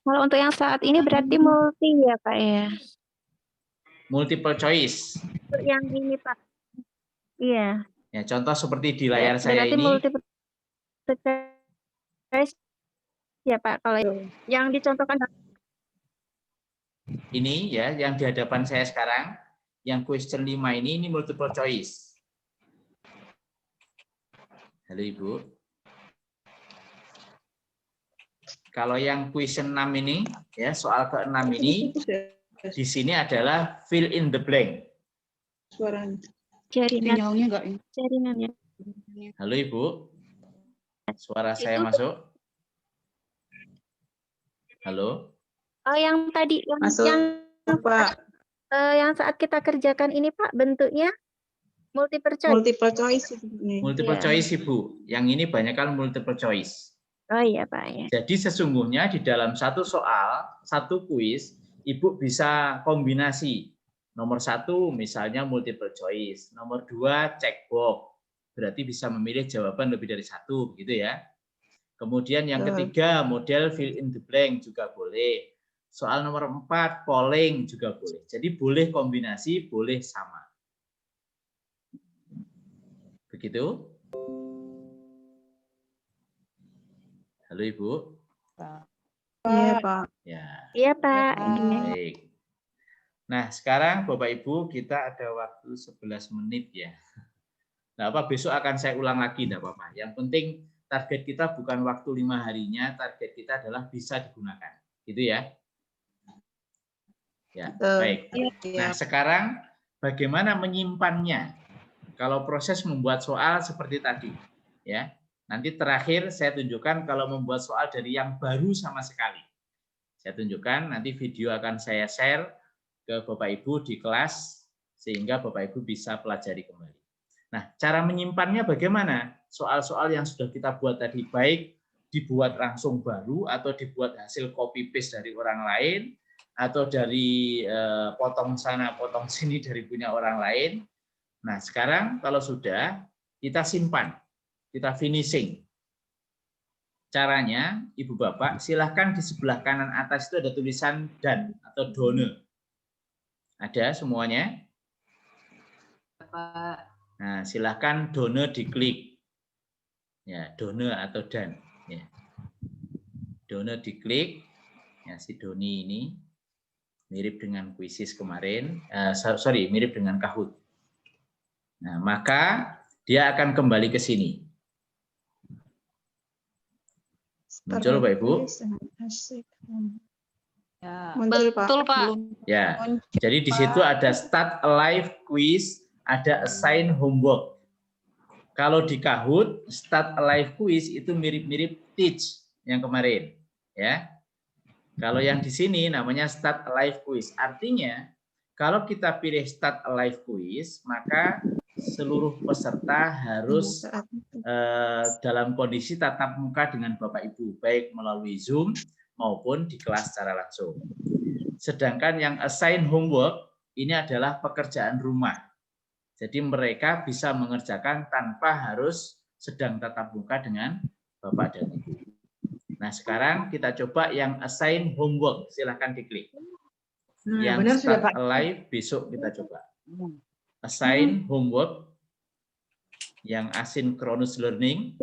Kalau untuk yang saat ini berarti multi ya, Pak ya. Multiple choice. Untuk yang ini, Pak. Iya. Ya, contoh seperti di layar saya berarti ini. multiple choice ya, Pak. Kalau yang dicontohkan ini ya, yang di hadapan saya sekarang, yang question 5 ini multiple choice. Halo Ibu. Kalau yang question 6 ini, ya soal ke-6 ini, di sini adalah fill in the blank. Suaranya. Jaringan. Enggak ini. Jaringan ya. Halo Ibu. Suara saya masuk? Halo? Oh, yang tadi Masuk, Pak. Yang saat kita kerjakan ini, Pak, bentuknya multiple choice. Multiple choice ini. Multiple choice Ibu. Yang ini banyak kan multiple choice. Oh iya, Pak ya. Jadi sesungguhnya di dalam satu soal, satu kuis, Ibu bisa kombinasi. Nomor 1 misalnya multiple choice. Nomor 2 checkbox. Berarti bisa memilih jawaban lebih dari 1, begitu ya. Kemudian yang ketiga, model fill in the blank juga boleh. Soal nomor 4, polling juga boleh. Jadi boleh kombinasi, boleh sama. Begitu? Halo Ibu. Iya, Pak. Ya. Iya, Pak. Baik. Nah, sekarang Bapak Ibu kita ada waktu 11 menit ya. Nah, apa besok akan saya ulang lagi, enggak apa-apa. Yang penting target kita bukan waktu 5 harinya, target kita adalah bisa digunakan. Gitu ya. Ya, baik. Nah, sekarang bagaimana menyimpannya? Kalau proses membuat soal seperti tadi, ya. Nanti terakhir saya tunjukkan kalau membuat soal dari yang baru sama sekali. Saya tunjukkan, nanti video akan saya share ke Bapak Ibu di kelas, sehingga Bapak Ibu bisa pelajari kembali. Nah, cara menyimpannya bagaimana? Soal-soal yang sudah kita buat tadi, baik dibuat langsung baru, atau dibuat hasil copy-paste dari orang lain, atau dari potong sana, potong sini dari punya orang lain. Nah, sekarang kalau sudah, kita simpan. Kita finishing. Caranya, Ibu Bapak, silahkan di sebelah kanan atas itu ada tulisan done atau done. Ada semuanya? Nah, silahkan done diklik. Ya, done atau done. Ya. Done diklik. Ya, si Doni ini mirip dengan kuisis kemarin. Mirip dengan Kahoot. Nah, maka dia akan kembali ke sini. Muncul Pak Ibu? Ya. Betul, Pak. Ya. Jadi di situ ada start a live quiz, ada assign homework. Kalau di Kahoot, start a live quiz itu mirip-mirip teach yang kemarin, ya. Kalau yang di sini namanya start a live quiz. Artinya kalau kita pilih start a live quiz, maka seluruh peserta harus dalam kondisi tatap muka dengan Bapak Ibu, baik melalui Zoom maupun di kelas secara langsung. Sedangkan yang assign homework ini adalah pekerjaan rumah. Jadi mereka bisa mengerjakan tanpa harus sedang tatap muka dengan Bapak dan Ibu. Nah, sekarang kita coba yang assign homework, silahkan diklik. Yang start live besok kita coba. Assign homework yang asynchronous learning.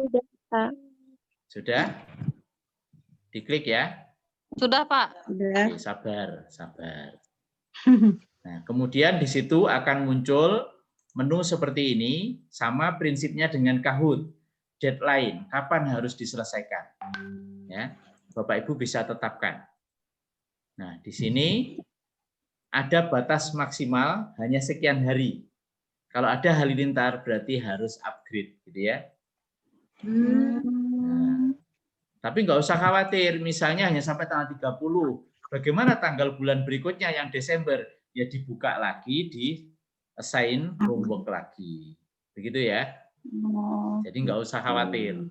Sudah? Diklik ya. Sudah, Pak. Oke, sabar. Nah, kemudian di situ akan muncul menu seperti ini, sama prinsipnya dengan Kahoot. Deadline, kapan harus diselesaikan. Ya, Bapak Ibu bisa tetapkan. Nah, di sini ada batas maksimal hanya sekian hari. Kalau ada halilintar berarti harus upgrade, gitu ya. Nah, tapi nggak usah khawatir, misalnya hanya sampai tanggal 30. Bagaimana tanggal bulan berikutnya yang Desember? Ya dibuka lagi, di assign homework lagi. Begitu ya. Jadi nggak usah khawatir.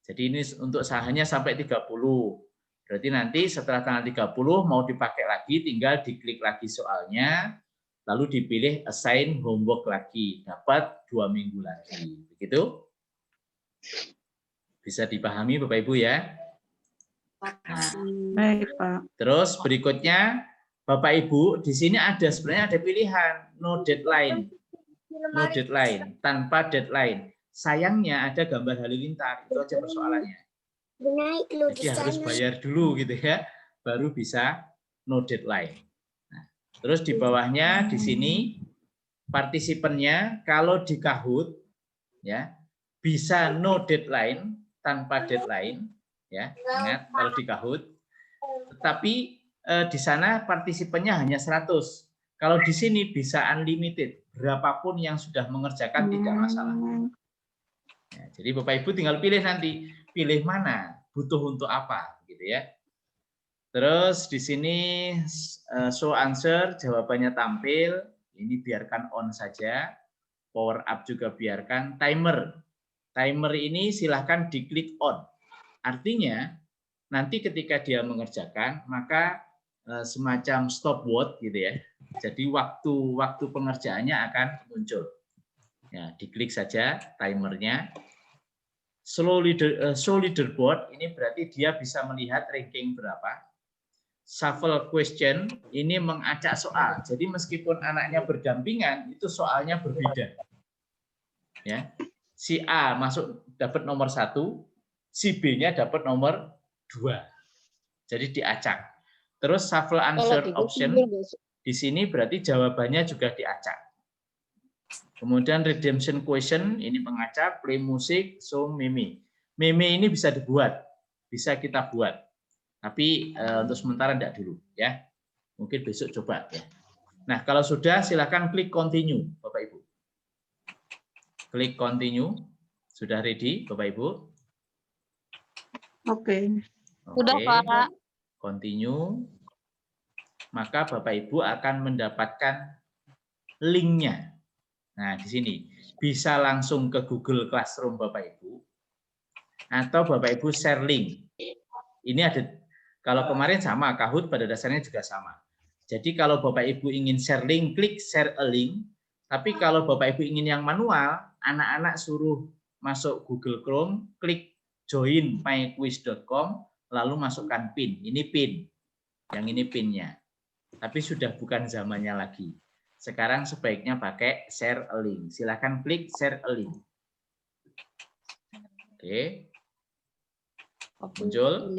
Jadi ini untuk hanya sampai 30. Berarti nanti setelah tanggal 30 mau dipakai lagi, tinggal diklik lagi soalnya, lalu dipilih assign homework lagi, dapat 2 minggu lagi. Begitu? Bisa dipahami Bapak Ibu ya? Nah, Baik, Pak. terus berikutnya, Bapak Ibu, di sini sebenarnya ada pilihan no deadline. No deadline, tanpa deadline. Sayangnya ada gambar halilintar, itu aja persoalannya. Jadi harus bayar dulu gitu ya, baru bisa no deadline. Nah, terus di bawahnya di sini partisipannya kalau di Kahoot ya bisa no deadline, tanpa deadline ya. Ingat kalau di Kahoot. Tetapi di sana partisipannya hanya 100. Kalau di sini bisa unlimited, berapapun yang sudah mengerjakan tidak masalah. Ya, jadi Bapak Ibu tinggal pilih nanti, pilih mana, butuh untuk apa, gitu ya. Terus di sini show answer, jawabannya tampil, ini biarkan on saja, power up juga biarkan, timer. Timer ini silahkan diklik on. Artinya nanti ketika dia mengerjakan, maka semacam stopwatch gitu ya. Jadi waktu pengerjaannya akan muncul. Ya, diklik saja timernya. Show leaderboard ini berarti dia bisa melihat ranking berapa. Shuffle question ini mengacak soal. Jadi meskipun anaknya berdampingan, itu soalnya berbeda. Ya, si A masuk dapat nomor 1, si B-nya dapat nomor 2. Jadi diacak. Terus shuffle answer option di sini berarti jawabannya juga diacak. Kemudian redemption question ini pengacak, play musik, show meme. Meme ini bisa dibuat, bisa kita buat. Tapi untuk sementara tidak dulu ya. Mungkin besok coba ya. Nah, kalau sudah silakan klik continue Bapak Ibu. Klik continue. Sudah ready, Bapak Ibu? Oke. Sudah, Oke. Pak. Continue. Maka Bapak Ibu akan mendapatkan linknya. Nah, di sini bisa langsung ke Google Classroom Bapak Ibu, atau Bapak Ibu share link. Ini ada, kalau kemarin sama, Kahoot pada dasarnya juga sama. Jadi kalau Bapak Ibu ingin share link, klik share a link. Tapi kalau Bapak Ibu ingin yang manual, anak-anak suruh masuk Google Chrome, klik join myquiz.com, lalu masukkan PIN. Ini PIN. Yang ini PIN-nya. Tapi sudah bukan zamannya lagi. Sekarang sebaiknya pakai share a link. Silakan klik share a link. Oke. Muncul.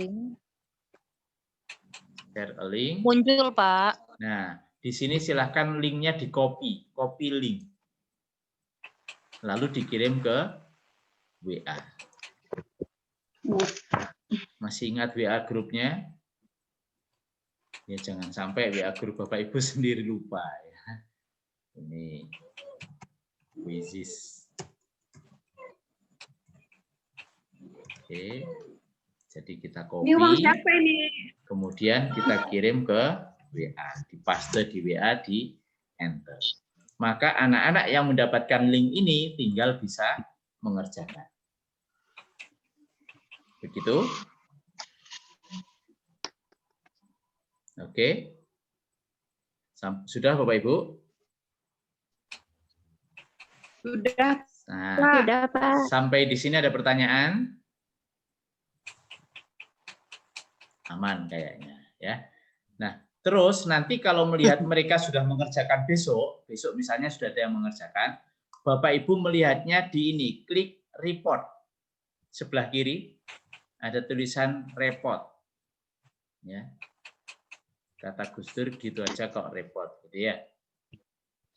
Share a link. Muncul, Pak. Nah, di sini silahkan linknya di copy link. Lalu dikirim ke WA. Masih ingat WA grupnya? Ya jangan sampai WA grup Bapak Ibu sendiri lupa ya. Ini Quizizz. Oke. Jadi kita copy. Ini uang siapa ini? Kemudian kita kirim ke WA, dipaste di WA, di enter. Maka anak-anak yang mendapatkan link ini tinggal bisa mengerjakan. Begitu? Oke. Sudah Bapak Ibu? Sudah. Nah, Sudah, Pak. sampai di sini ada pertanyaan? Aman kayaknya ya. Nah, terus nanti kalau melihat mereka sudah mengerjakan besok misalnya sudah ada yang mengerjakan, Bapak Ibu melihatnya di ini, klik report. Sebelah kiri ada tulisan report. Ya. Kata Gus Dur gitu aja kok report gitu ya.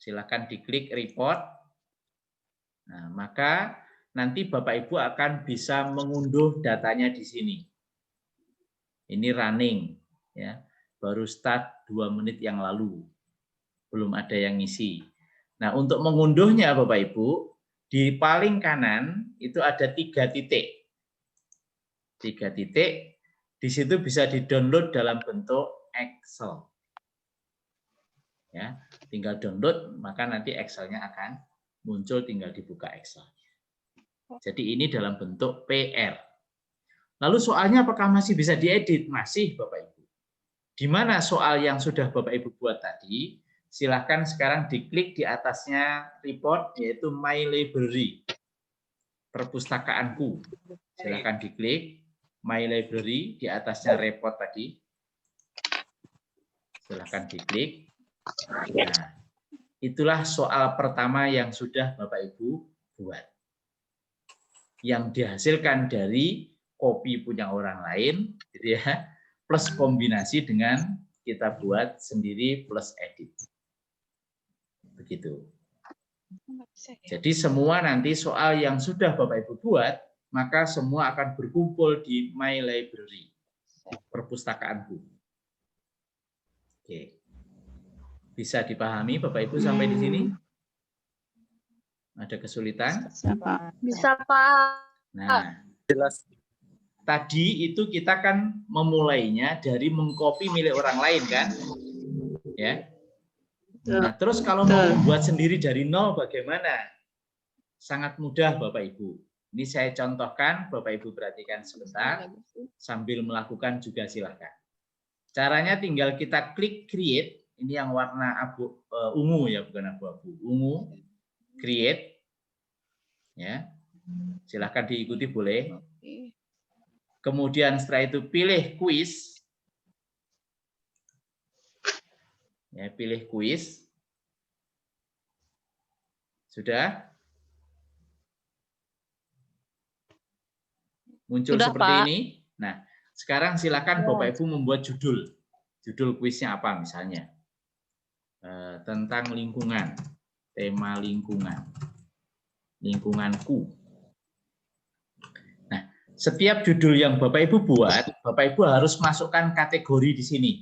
Silakan diklik report. Nah, maka nanti Bapak Ibu akan bisa mengunduh datanya di sini. Ini running ya. Baru start 2 menit yang lalu. Belum ada yang ngisi. Nah, untuk mengunduhnya Bapak Ibu, di paling kanan itu ada 3 titik. 3 titik, di situ bisa di-download dalam bentuk Excel. Ya, tinggal download, maka nanti Excel-nya akan muncul, tinggal dibuka Excel. Jadi ini dalam bentuk PR. Lalu soalnya apakah masih bisa diedit? Masih Bapak Ibu. Di mana soal yang sudah Bapak Ibu buat tadi, silahkan sekarang diklik di atasnya report, yaitu My Library, perpustakaanku. Silahkan diklik My Library, di atasnya report tadi. Silahkan diklik. Nah, itulah soal pertama yang sudah Bapak Ibu buat. Yang dihasilkan dari kopi punya orang lain, gitu ya, plus kombinasi dengan kita buat sendiri plus edit. Begitu. Jadi semua nanti soal yang sudah Bapak Ibu buat, maka semua akan berkumpul di My Library, perpustakaanku. Oke. Bisa dipahami Bapak Ibu sampai di sini? Ada kesulitan? Bisa, Pak. Nah, jelas. Tadi itu kita kan memulainya dari mengcopy milik orang lain kan, ya. Nah, terus kalau mau membuat sendiri dari nol bagaimana? Sangat mudah Bapak Ibu. Ini saya contohkan, Bapak Ibu perhatikan sebentar, sambil melakukan juga silakan. Caranya tinggal kita klik create, ini yang warna abu ungu ya, bukan abu-abu, ungu, create, ya. Silakan diikuti boleh. Kemudian setelah itu pilih kuis. Ya, pilih kuis. Sudah? Muncul Sudah, seperti Pak. ini. Nah, sekarang silakan Bapak Ibu membuat judul. Judul kuisnya apa misalnya? Tentang lingkungan. Tema lingkungan. Lingkunganku. Setiap judul yang Bapak Ibu buat, Bapak Ibu harus masukkan kategori di sini.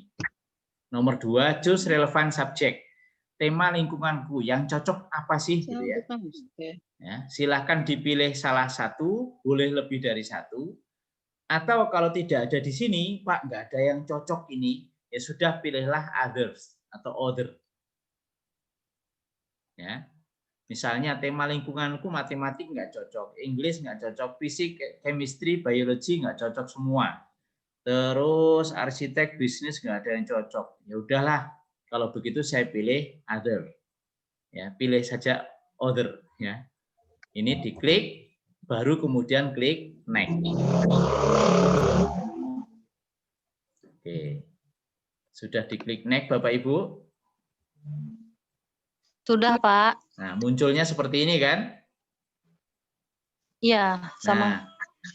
Nomor 2, choose relevant subject. tema lingkunganku yang cocok apa sih gitu ya. Ya, silahkan dipilih salah satu, boleh lebih dari satu. Atau kalau tidak ada di sini, Pak, nggak ada yang cocok ini, ya sudah pilihlah others atau other. Ya, misalnya tema lingkunganku matematik nggak cocok, English nggak cocok, fisik, chemistry, biology nggak cocok semua. Terus arsitek, bisnis nggak ada yang cocok. Ya udahlah, kalau begitu saya pilih other. Ya, pilih saja other. Ya, ini diklik, baru kemudian klik next. Oke, sudah diklik next, Bapak Ibu? Sudah, Pak. Nah, munculnya seperti ini kan? Iya, sama. Nah,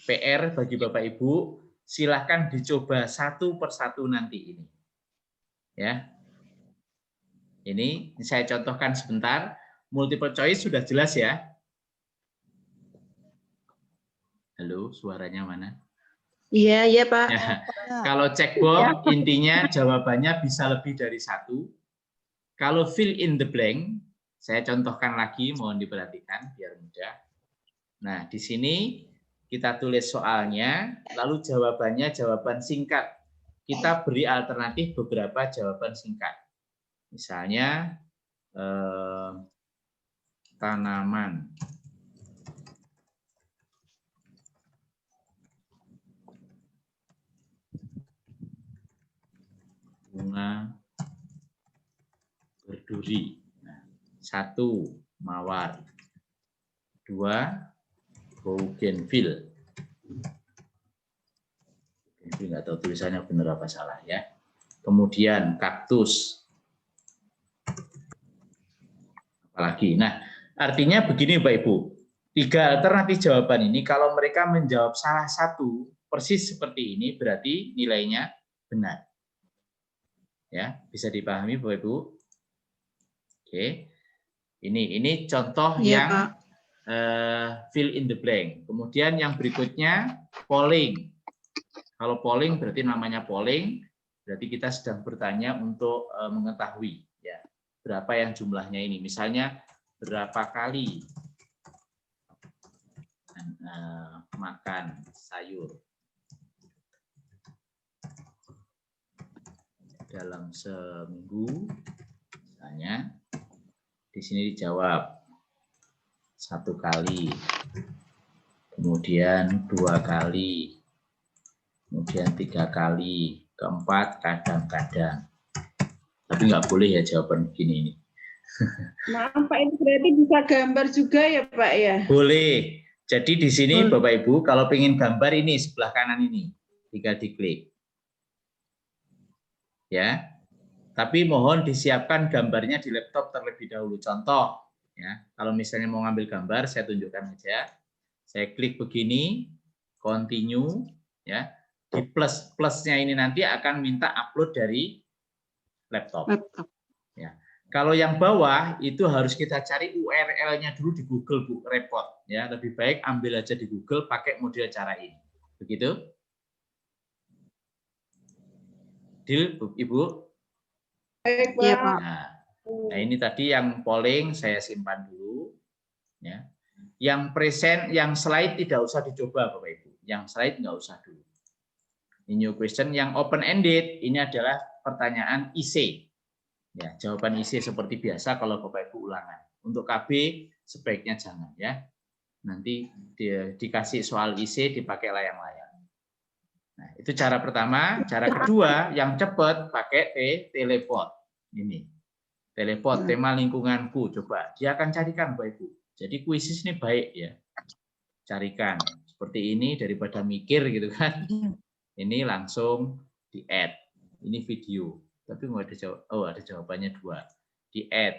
PR bagi Bapak Ibu, silahkan dicoba satu persatu nanti ini. Ya. Ini saya contohkan sebentar. Multiple choice sudah jelas ya? Halo, suaranya mana? Iya, iya Pak. Ya. Kalau checkbox, intinya jawabannya bisa lebih dari satu. Kalau fill in the blank, saya contohkan lagi, mohon diperhatikan biar mudah. Nah, di sini kita tulis soalnya, lalu jawabannya jawaban singkat. Kita beri alternatif beberapa jawaban singkat. Misalnya, tanaman. Bunga berduri. Nah, 1, mawar. 2, bougainville. Nggak tahu tulisannya benar apa salah ya. Kemudian kaktus. Apalagi. Nah, artinya begini Bapak Ibu. 3 alternatif jawaban ini kalau mereka menjawab salah satu persis seperti ini berarti nilainya benar. Ya, bisa dipahami Bapak Ibu? Oke. Ini contoh Iya, yang Pak. Fill in the blank. Kemudian yang berikutnya polling. Kalau polling berarti namanya polling, berarti kita sedang bertanya untuk mengetahui ya berapa yang jumlahnya ini. Misalnya berapa kali makan sayur dalam seminggu. Misalnya di sini dijawab 1 kali, kemudian 2 kali, kemudian 3 kali, keempat kadang-kadang. Tapi nggak boleh ya jawaban begini ini. Maaf Pak, ini berarti bisa gambar juga ya Pak ya? Boleh. Jadi di sini Bapak Ibu kalau pengen gambar ini sebelah kanan ini, tinggal diklik. Ya. Tapi mohon disiapkan gambarnya di laptop terlebih dahulu. Contoh, ya, kalau misalnya mau ngambil gambar, saya tunjukkan aja. Saya klik begini, continue, ya. Di plusnya ini nanti akan minta upload dari laptop. Ya. Kalau yang bawah itu harus kita cari URL-nya dulu di Google, Bu, repot. Ya, lebih baik ambil aja di Google pakai model cara ini. Begitu? Deal, Ibu? Baik, Pak. Nah, ini tadi yang polling saya simpan dulu. Ya. Yang present, yang slide tidak usah dicoba Bapak Ibu. Yang slide nggak usah dulu. Ini new question. Yang open ended ini adalah pertanyaan IC. Ya, jawaban IC seperti biasa kalau Bapak Ibu ulangan. Untuk KB sebaiknya jangan ya. Nanti dikasih soal IC dipakai layang-layang. Nah, itu cara pertama. Cara kedua yang cepat pakai teleport. Ini. Teleport tema lingkunganku. Coba dia akan carikan Bapak Ibu. Jadi kuisis ini baik ya. Carikan seperti ini daripada mikir gitu kan. Ini langsung di-add. Ini video. Tapi nggak ada jawab. Oh, ada jawabannya 2. Di-add.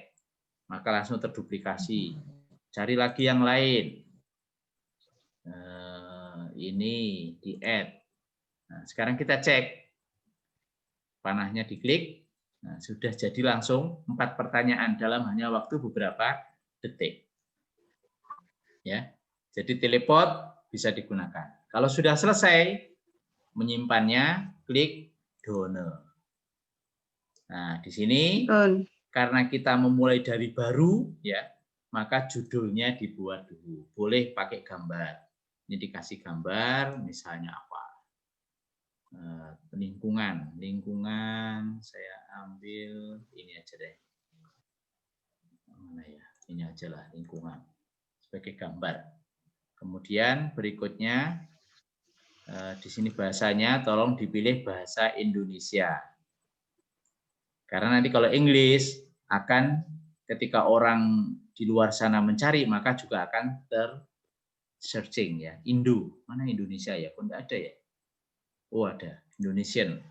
Maka langsung terduplikasi. Cari lagi yang lain. Ini di-add. Nah, sekarang kita cek. Panahnya diklik. Nah, sudah jadi langsung 4 pertanyaan dalam hanya waktu beberapa detik. Ya. Jadi teleport bisa digunakan. Kalau sudah selesai menyimpannya, klik done. Nah, di sini karena kita memulai dari baru, ya, maka judulnya dibuat dulu. Boleh pakai gambar. Ini dikasih gambar, misalnya apa? Lingkungan. Lingkungan, saya ambil ini aja deh. Mana ya? Ini aja lah, lingkungan. Sebagai gambar. Kemudian berikutnya, di sini bahasanya tolong dipilih bahasa Indonesia. Karena nanti kalau Inggris akan ketika orang di luar sana mencari maka juga akan searching ya. Indo, mana Indonesia ya? Kok enggak ada ya? Oh ada, Indonesian.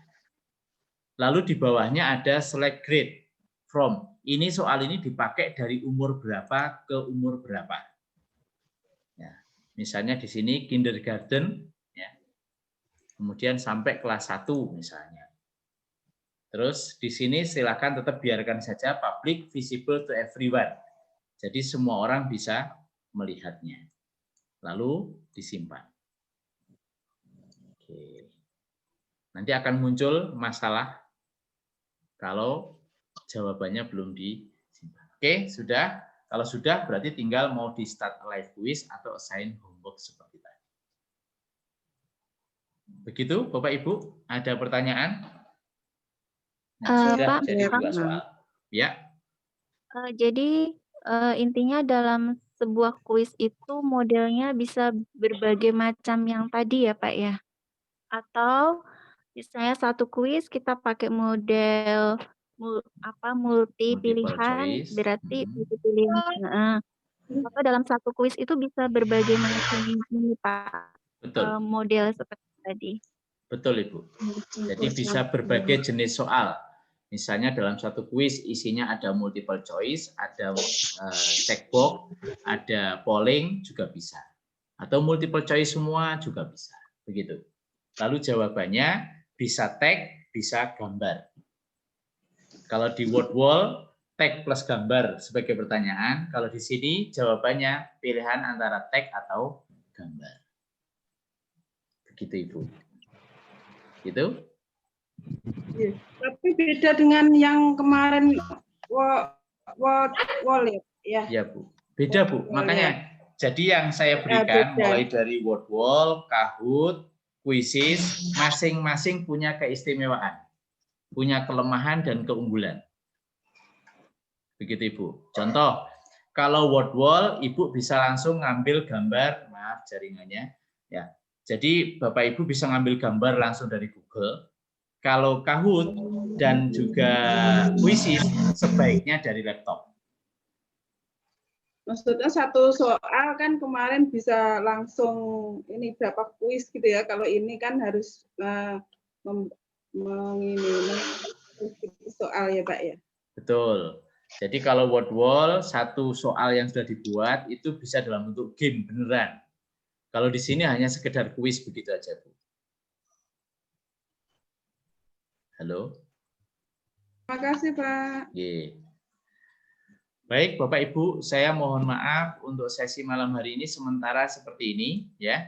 Lalu di bawahnya ada select grade from. Ini soal ini dipakai dari umur berapa ke umur berapa. Ya, misalnya di sini kindergarten, ya. Kemudian sampai kelas 1 misalnya. Terus di sini silakan tetap biarkan saja public visible to everyone. Jadi semua orang bisa melihatnya. Lalu disimpan. Oke. Nanti akan muncul masalah kalau jawabannya belum disimpan. Oke, sudah. Kalau sudah berarti tinggal mau di start live quiz atau assign homework seperti tadi. Begitu Bapak Ibu, ada pertanyaan? Nah, sudah Pak, jadi 2 soal. Ya. Jadi intinya dalam sebuah kuis itu modelnya bisa berbagai macam yang tadi ya Pak ya? Atau misalnya satu kuis kita pakai model multi pilihan, choice. berarti multi pilihan. Atau dalam satu kuis itu bisa berbagai macam ini Pak, Betul. model seperti tadi. Betul Ibu. Jadi bisa berbagai jenis soal. Misalnya dalam satu kuis isinya ada multiple choice, ada checkbox, ada polling juga bisa. Atau multiple choice semua juga bisa. Begitu. Lalu jawabannya bisa tag, bisa gambar. Kalau di word wall, tag plus gambar sebagai pertanyaan. Kalau di sini jawabannya pilihan antara tag atau gambar. Begitu Ibu. Gitu? Tapi beda dengan yang kemarin wallet ya. Ya Bu. Beda Bu. Makanya jadi yang saya berikan mulai dari word wall, Kahoot, Quizzes, masing-masing punya keistimewaan, punya kelemahan dan keunggulan. Begitu Ibu. Contoh, kalau word wall Ibu bisa langsung ngambil gambar, maaf jaringannya ya. Jadi Bapak Ibu bisa ngambil gambar langsung dari Google. Kalau Kahoot dan juga Quizzes sebaiknya dari laptop. Maksudnya satu soal kan kemarin bisa langsung ini berapa kuis gitu ya. Kalau ini kan harus soal ya Pak ya. Betul. Jadi kalau word wall satu soal yang sudah dibuat itu bisa dalam bentuk game beneran. Kalau di sini hanya sekedar kuis begitu aja Bu. Halo. Terima kasih Pak. Baik Bapak Ibu, saya mohon maaf untuk sesi malam hari ini sementara seperti ini ya.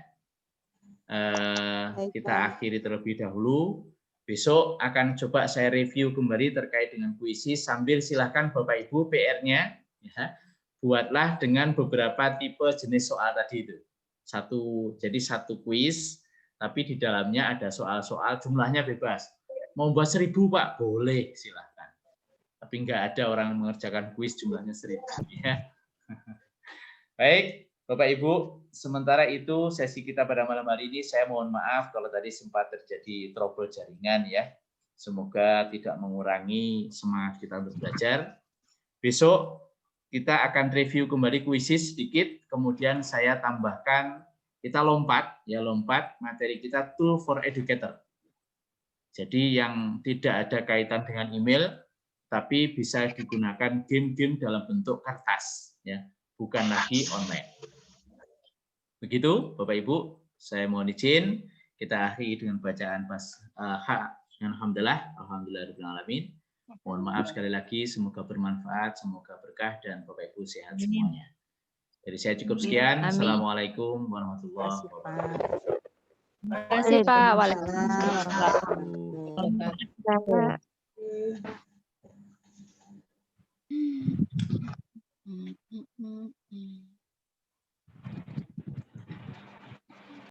Kita akhiri terlebih dahulu. Besok akan coba saya review kembali terkait dengan puisi sambil silahkan Bapak Ibu PR-nya ya, buatlah dengan beberapa tipe jenis soal tadi itu. Jadi satu kuis, tapi di dalamnya ada soal-soal jumlahnya bebas. Mau buat 1000 Pak? Boleh, silahkan. Tapi nggak ada orang yang mengerjakan kuis jumlahnya 1000. Ya. Baik, Bapak Ibu, sementara itu sesi kita pada malam hari ini saya mohon maaf kalau tadi sempat terjadi trouble jaringan ya. Semoga tidak mengurangi semangat kita untuk belajar. Besok kita akan review kembali kuisis sedikit, kemudian saya tambahkan, kita lompat materi kita tool for educator. Jadi yang tidak ada kaitan dengan email, tapi bisa digunakan game-game dalam bentuk kertas, ya, bukan lagi online. Begitu, Bapak Ibu, saya mohon izin kita akhiri dengan bacaan alhamdulillahirobbilalamin. Mohon maaf sekali lagi, semoga bermanfaat, semoga berkah dan Bapak Ibu sehat semuanya. Dari saya cukup sekian. Assalamualaikum warahmatullahi wabarakatuh. Terima kasih Pak. Waalaikumsalam.